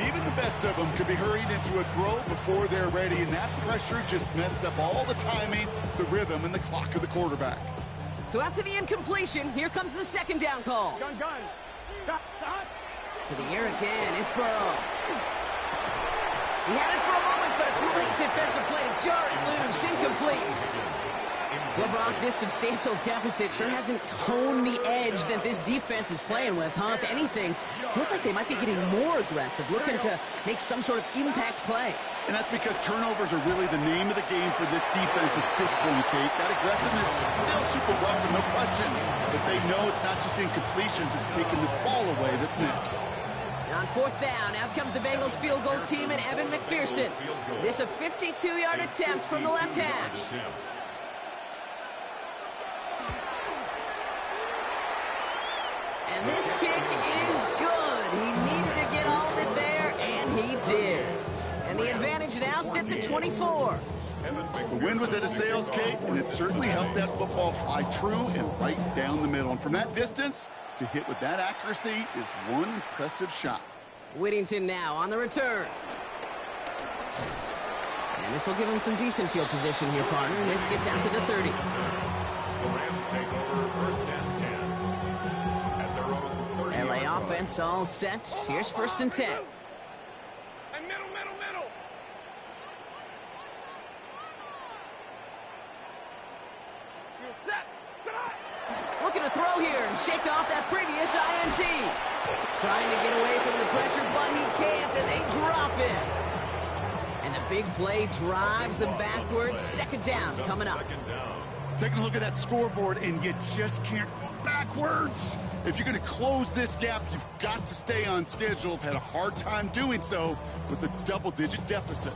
Even the best of them could be hurried into a throw before they're ready, and that pressure just messed up all the timing, the rhythm, and the clock of the quarterback. So after the incompletion, here comes the 2nd down call. Gun. To the air again, it's Burrow. He had it for a moment, but a great defensive play to jar it loose. Incomplete. Well, Brock, this substantial deficit sure hasn't toned the edge that this defense is playing with, huh? If anything, feels like they might be getting more aggressive, looking to make some sort of impact play. And that's because turnovers are really the name of the game for this defense at this point, Kate. That aggressiveness still super welcome, no question. But they know it's not just incompletions, it's taking the ball away that's next. On 4th down, out comes the Bengals field goal team and Evan McPherson. This a 52-yard attempt from the left hash. And this kick is good. He needed to get all of it there, and he did. And the advantage now sits at 24. The wind was at a sails, Kate, and it certainly helped that football fly true and right down the middle. And from that distance, to hit with that accuracy is one impressive shot. Whittington now on the return. And this will give him some decent field position here, partner. And this gets out to the 30. The Rams take over 1st and 10. At their own 30-yard LA offense all set. Here's 1st and 10. And middle. You're set. Looking to throw here and shake off that previous INT. Trying to get away from the pressure, but he can't, and they drop it. And the big play drives them backwards. 2nd down coming up. Taking a look at that scoreboard, and you just can't go backwards. If you're going to close this gap, you've got to stay on schedule. I've had a hard time doing so with a double-digit deficit.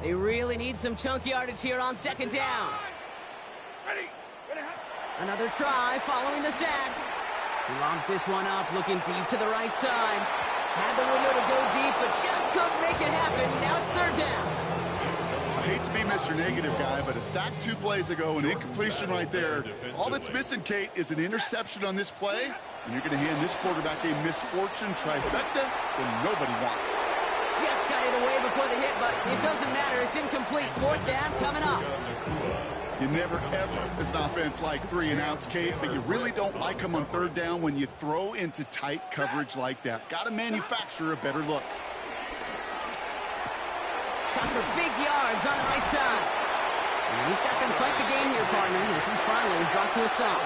They really need some chunk yardage here on 2nd down. Ready. Another try following the sack. He lobs this one up, looking deep to the right side. Had the window to go deep, but just couldn't make it happen. Now it's 3rd down. to be Mr. Negative guy, but a sack 2 plays ago, an incompletion right there. All that's missing, Kate, is an interception on this play, and you're going to hand this quarterback a misfortune trifecta that nobody wants. Just got it away before the hit, but it doesn't matter. It's incomplete. 4th down coming up. You never, ever, as an offense, like 3 and outs, Kate, but you really don't like them on 3rd down when you throw into tight coverage like that. Got to manufacture a better look. Got for big yards on the right side. And he's got them quite the game here, partner, as he finally is brought to a stop.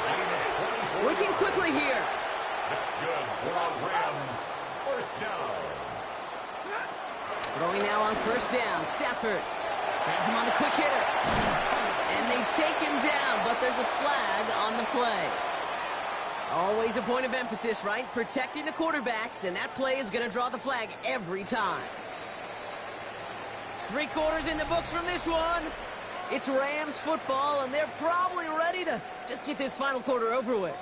Working quickly here. That's good for our Rams. 1st down. Throwing now on 1st down. Stafford has him on the quick hitter. And they take him down, but there's a flag on the play. Always a point of emphasis, right? Protecting the quarterbacks, and that play is going to draw the flag every time. 3 quarters in the books from this one. It's Rams football, and they're probably ready to just get this final quarter over with.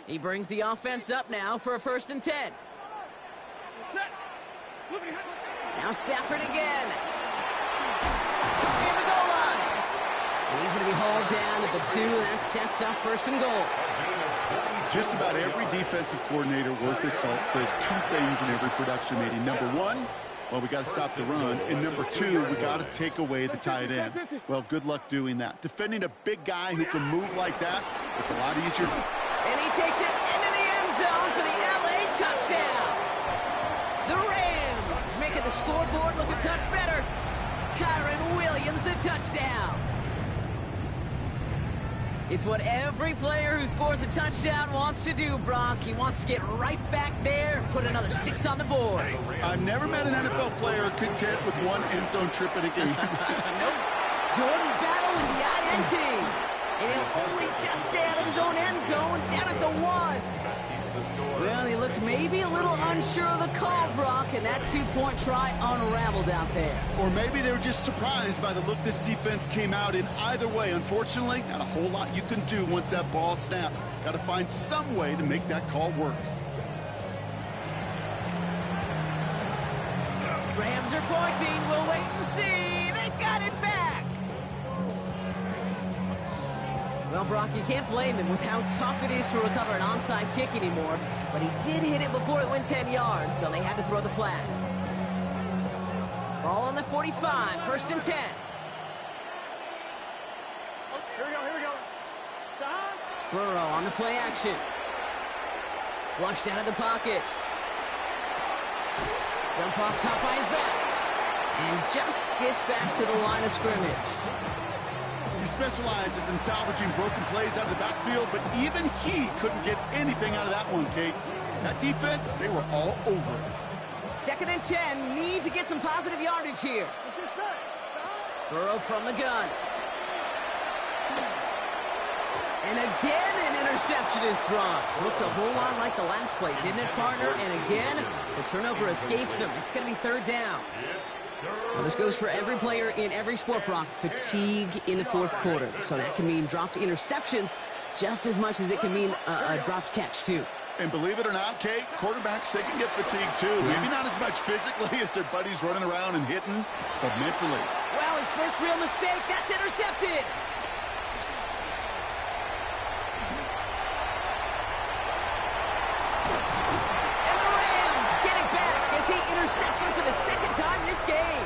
He brings the offense up now for a 1st and 10. Now Stafford again. In the goal line. And he's going to be hauled down at the 2. That sets up 1st and goal. Just about every defensive coordinator worth his salt says 2 things in every production meeting. Number 1, well, we got to stop the run. And number 2, we got to take away the tight end. Well, good luck doing that. Defending a big guy who can move like that, it's a lot easier. And he takes it into the end zone for the LA touchdown. The Rams making the scoreboard look a touch better. Kyron Williams, the touchdown. It's what every player who scores a touchdown wants to do, Brock. He wants to get right back there and put another 6 on the board. I've never met an NFL player content with 1 end zone trip in a game. Nope. Jordan Battle with the INT. And he'll only just stay out of his own end zone, down at the 1. Well, he looked maybe a little unsure of the call, Brock, and that 2-point try unraveled out there. Or maybe they were just surprised by the look this defense came out in. Either way, unfortunately, not a whole lot you can do once that ball snapped. Got to find some way to make that call work. Rams are pointing. We'll wait and see. They got it back. Well, Brock, you can't blame him with how tough it is to recover an onside kick anymore, but he did hit it before it went 10 yards, so they had to throw the flag. Ball on the 45, 1st and 10. Here we go. Burrow on the play action. Flushed out of the pocket. Jump off caught by his back. And just gets back to the line of scrimmage. He specializes in salvaging broken plays out of the backfield, but even he couldn't get anything out of that one, Kate. That defense, they were all over it. 2nd and 10, need to get some positive yardage here. Burrow from the gun. And again, an interception is dropped. Looked a whole lot like the last play, didn't it, partner? And again, the turnover escapes him. It's going to be 3rd down. Well, this goes for every player in every sport, Brock. Fatigue in the 4th quarter. So that can mean dropped interceptions just as much as it can mean a dropped catch, too. And believe it or not, Kate, quarterbacks, they can get fatigued, too. Yeah. Maybe not as much physically as their buddies running around and hitting, but mentally. Wow, his first real mistake. That's intercepted. And the Rams get it back as he intercepts him for the 2nd time this game.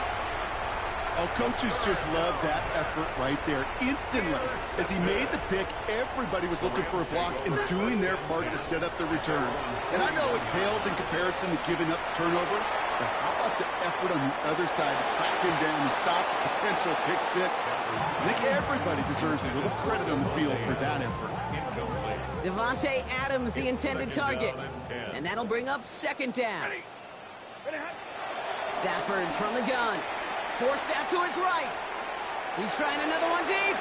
Oh, coaches just love that effort right there. Instantly, as he made the pick, everybody was looking for a block and doing their part to set up the return. And I know it pales in comparison to giving up the turnover, but how about the effort on the other side to track him down and stop a potential pick 6? I think everybody deserves a little credit on the field for that effort. Devontae Adams, the intended target. And that'll bring up 2nd down. Stafford from the gun. Forced out to his right. He's trying another one deep.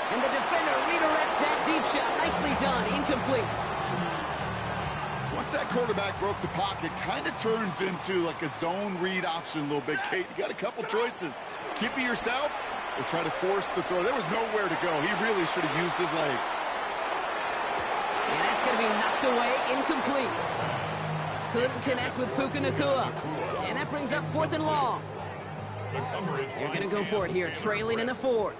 And the defender redirects that deep shot. Nicely done. Incomplete. Once that quarterback broke the pocket, kind of turns into like a zone read option a little bit, Kate. You got a couple choices. Keep it yourself or try to force the throw. There was nowhere to go. He really should have used his legs. Tipped away, incomplete. Couldn't connect with Puka Nacua. And that brings up 4th and long. They're going to go for it here, trailing in the 4th.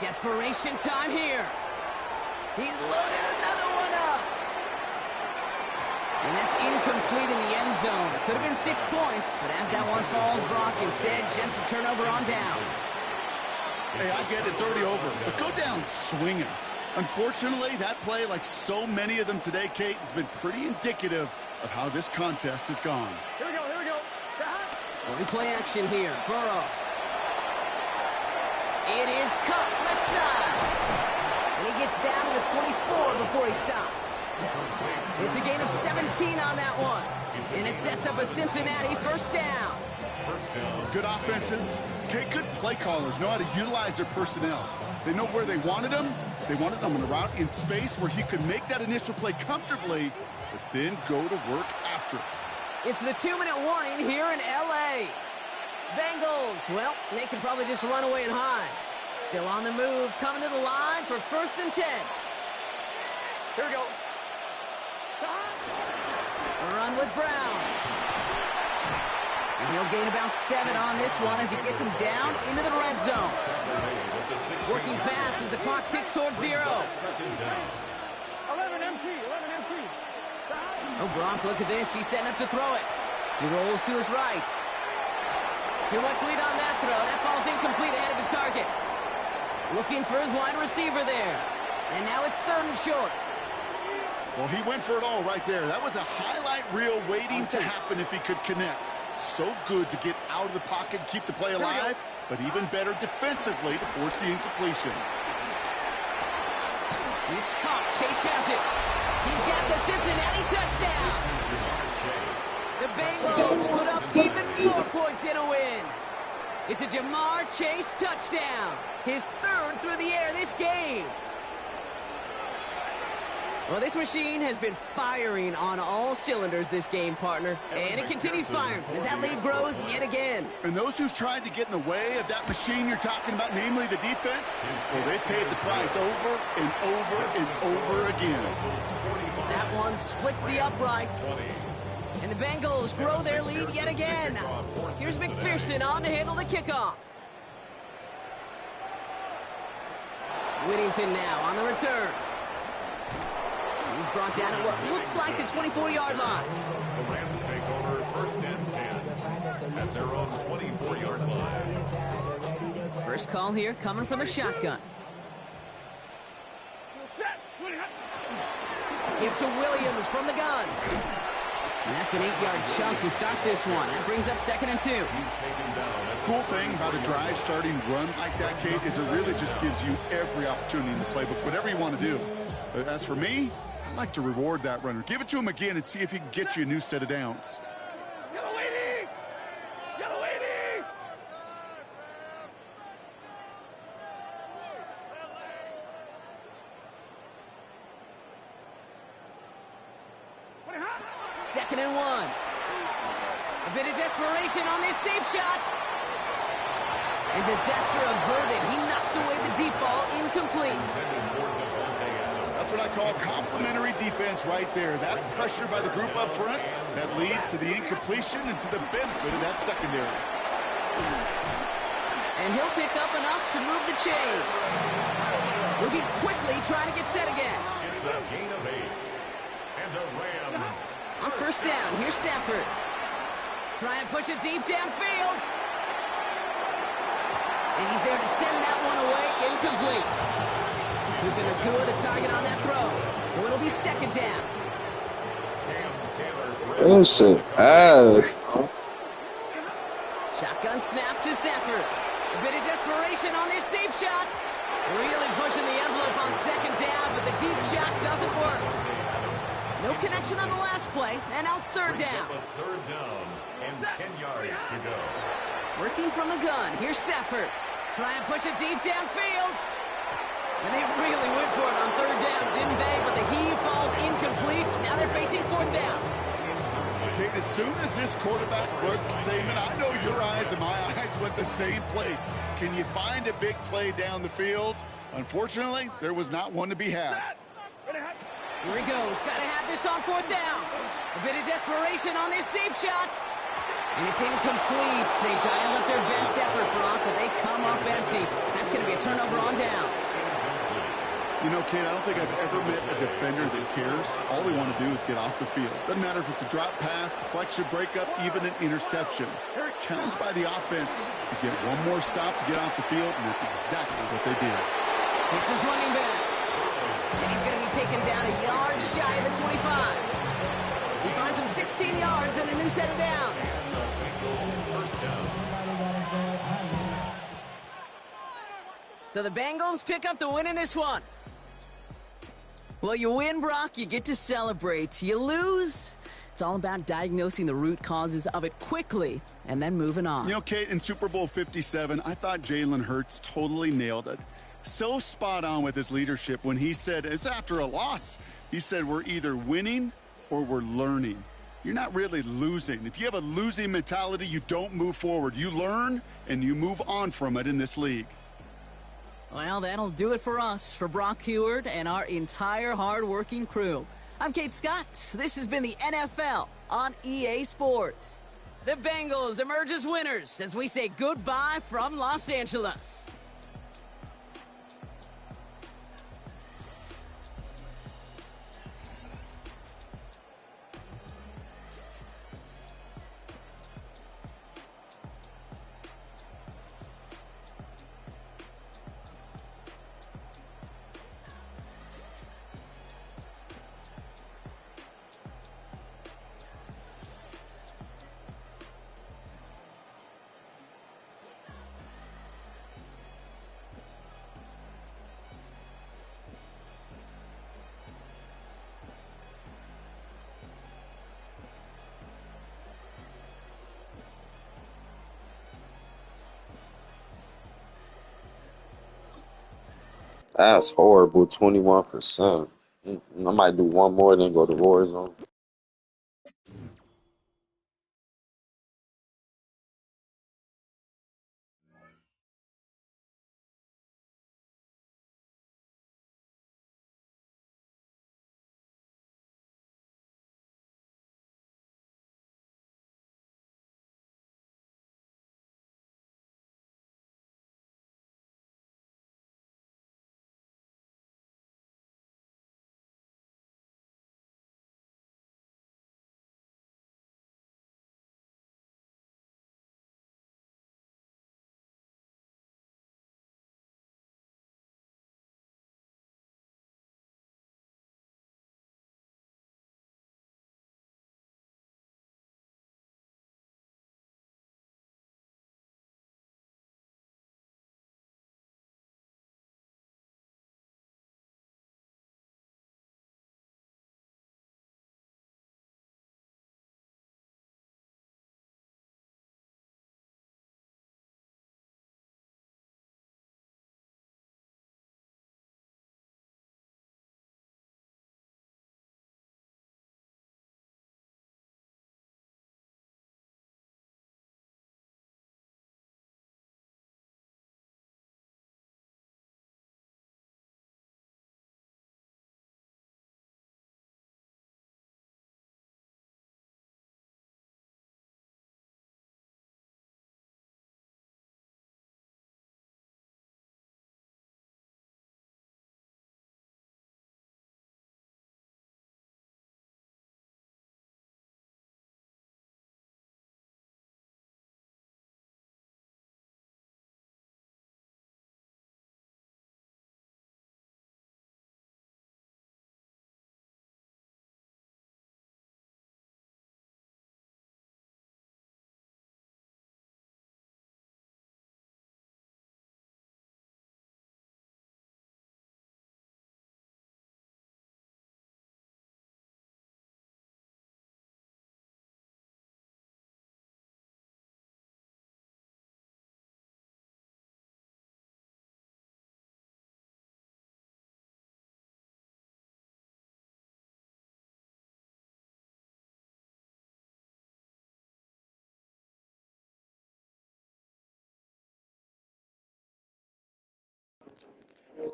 Desperation time here. He's loaded another one up. And that's incomplete in the end zone. Could have been 6 points, but as that one falls, Brock, instead just a turnover on downs. Hey, I get it, it's already over, but go down swinging. Unfortunately, that play, like so many of them today, Kate, has been pretty indicative of how this contest has gone. Here we go, here we go. Going play action here, Burrow. It is cut left side. And he gets down to the 24 before he stopped. It's a gain of 17 on that one. And it sets up a Cincinnati first down. Good offenses. Okay, good play callers know how to utilize their personnel. They know where they wanted them. They wanted them on a route in space where he could make that initial play comfortably, but then go to work after it. It's the 2-minute warning here in L.A. Bengals, well, they can probably just run away and hide. Still on the move, coming to the line for 1st and 10. Here we go. A run with Brown. And he'll gain about 7 on this one as he gets him down into the red zone. Working fast as the clock ticks towards 0. 11 MT, 11 MT. Oh, Brock, look at this. He's setting up to throw it. He rolls to his right. Too much lead on that throw. That falls incomplete ahead of his target. Looking for his wide receiver there. And now it's 3rd and short. Well, he went for it all right there. That was a highlight reel waiting to happen if he could connect. So good to get out of the pocket and keep the play alive, but even better defensively to force the incompletion. It's caught. Chase has it. He's got the Cincinnati touchdown. The Bengals put up even more points in a win. It's a Jamar Chase touchdown. His 3rd through the air this game. Well, this machine has been firing on all cylinders this game, partner. And it continues firing as that lead grows yet again. And those who've tried to get in the way of that machine you're talking about, namely the defense, well, they paid the price over and over and over again. That one splits the uprights. And the Bengals grow their lead yet again. Here's McPherson on to handle the kickoff. Whittington now on the return. He's brought down at what looks like the 24-yard line. The Rams take over 1st and 10 at their own 24-yard line. First call here coming from the shotgun. Give to Williams from the gun. And that's an 8-yard chunk to start this one. That brings up 2nd and 2. Cool thing about a drive starting run like that, Kate, is it really just gives you every opportunity in the playbook, whatever you want to do. But as for me, I'd like to reward that runner. Give it to him again and see if he can get you a new set of downs. Yellow lady! Yellow lady! Second and 1. A bit of desperation on this deep shot. And disaster averted. He knocks away the deep ball, incomplete. That's what I call complimentary defense right there. That pressure by the group up front, that leads to the incompletion and to the benefit of that secondary. And he'll pick up enough to move the chains. Moving quickly, trying to get set again. It's a gain of 8. And the Rams. On first down, here's Stafford. Try and push it deep downfield. And he's there to send that one away, incomplete. Puka Nacua the target on that throw. So it'll be 2nd down. That's an ass. Shotgun snap to Stafford. A bit of desperation on this deep shot. Really pushing the envelope on 2nd down, but the deep shot doesn't work. No connection on the last play, and now it's 3rd down. 3rd down and 10 yards to go. Working from the gun, here's Stafford. Try and push it deep downfield. And they really went for it on 3rd down, didn't they? But the heave falls incomplete. Now they're facing 4th down. Kate, as soon as this quarterback broke containment, I know your eyes and my eyes went the same place. Can you find a big play down the field? Unfortunately, there was not one to be had. Here he goes. Got to have this on fourth down. A bit of desperation on this deep shot. And it's incomplete. They dialed up their best effort, Brock, but they come up empty. That's going to be a turnover on downs. You know, Kate, I don't think I've ever met a defender that cares. All they want to do is get off the field. Doesn't matter if it's a drop pass, deflection, breakup, even an interception. Challenged by the offense to get one more stop to get off the field, and that's exactly what they did. It's his running back. And he's going to be taken down a yard shy of the 25. He finds him 16 yards and a new set of downs. So the Bengals pick up the win in this one. Well, you win, Brock, you get to celebrate. You lose, it's all about diagnosing the root causes of it quickly and then moving on. You know, Kate, in Super Bowl 57, I thought Jalen Hurts totally nailed it. So spot on with his leadership when he said, it's after a loss. He said, we're either winning or we're learning. You're not really losing. If you have a losing mentality, you don't move forward. You learn and you move on from it in this league. Well, that'll do it for us, for Brock Heward and our entire hard-working crew. I'm Kate Scott. This has been the NFL on EA Sports. The Bengals emerge as winners as we say goodbye from Los Angeles. That's horrible, 21%. I might do one more, then go to Warzone.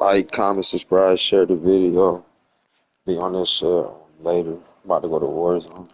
Like, comment, subscribe, share the video. Be on this later. About to go to Warzone.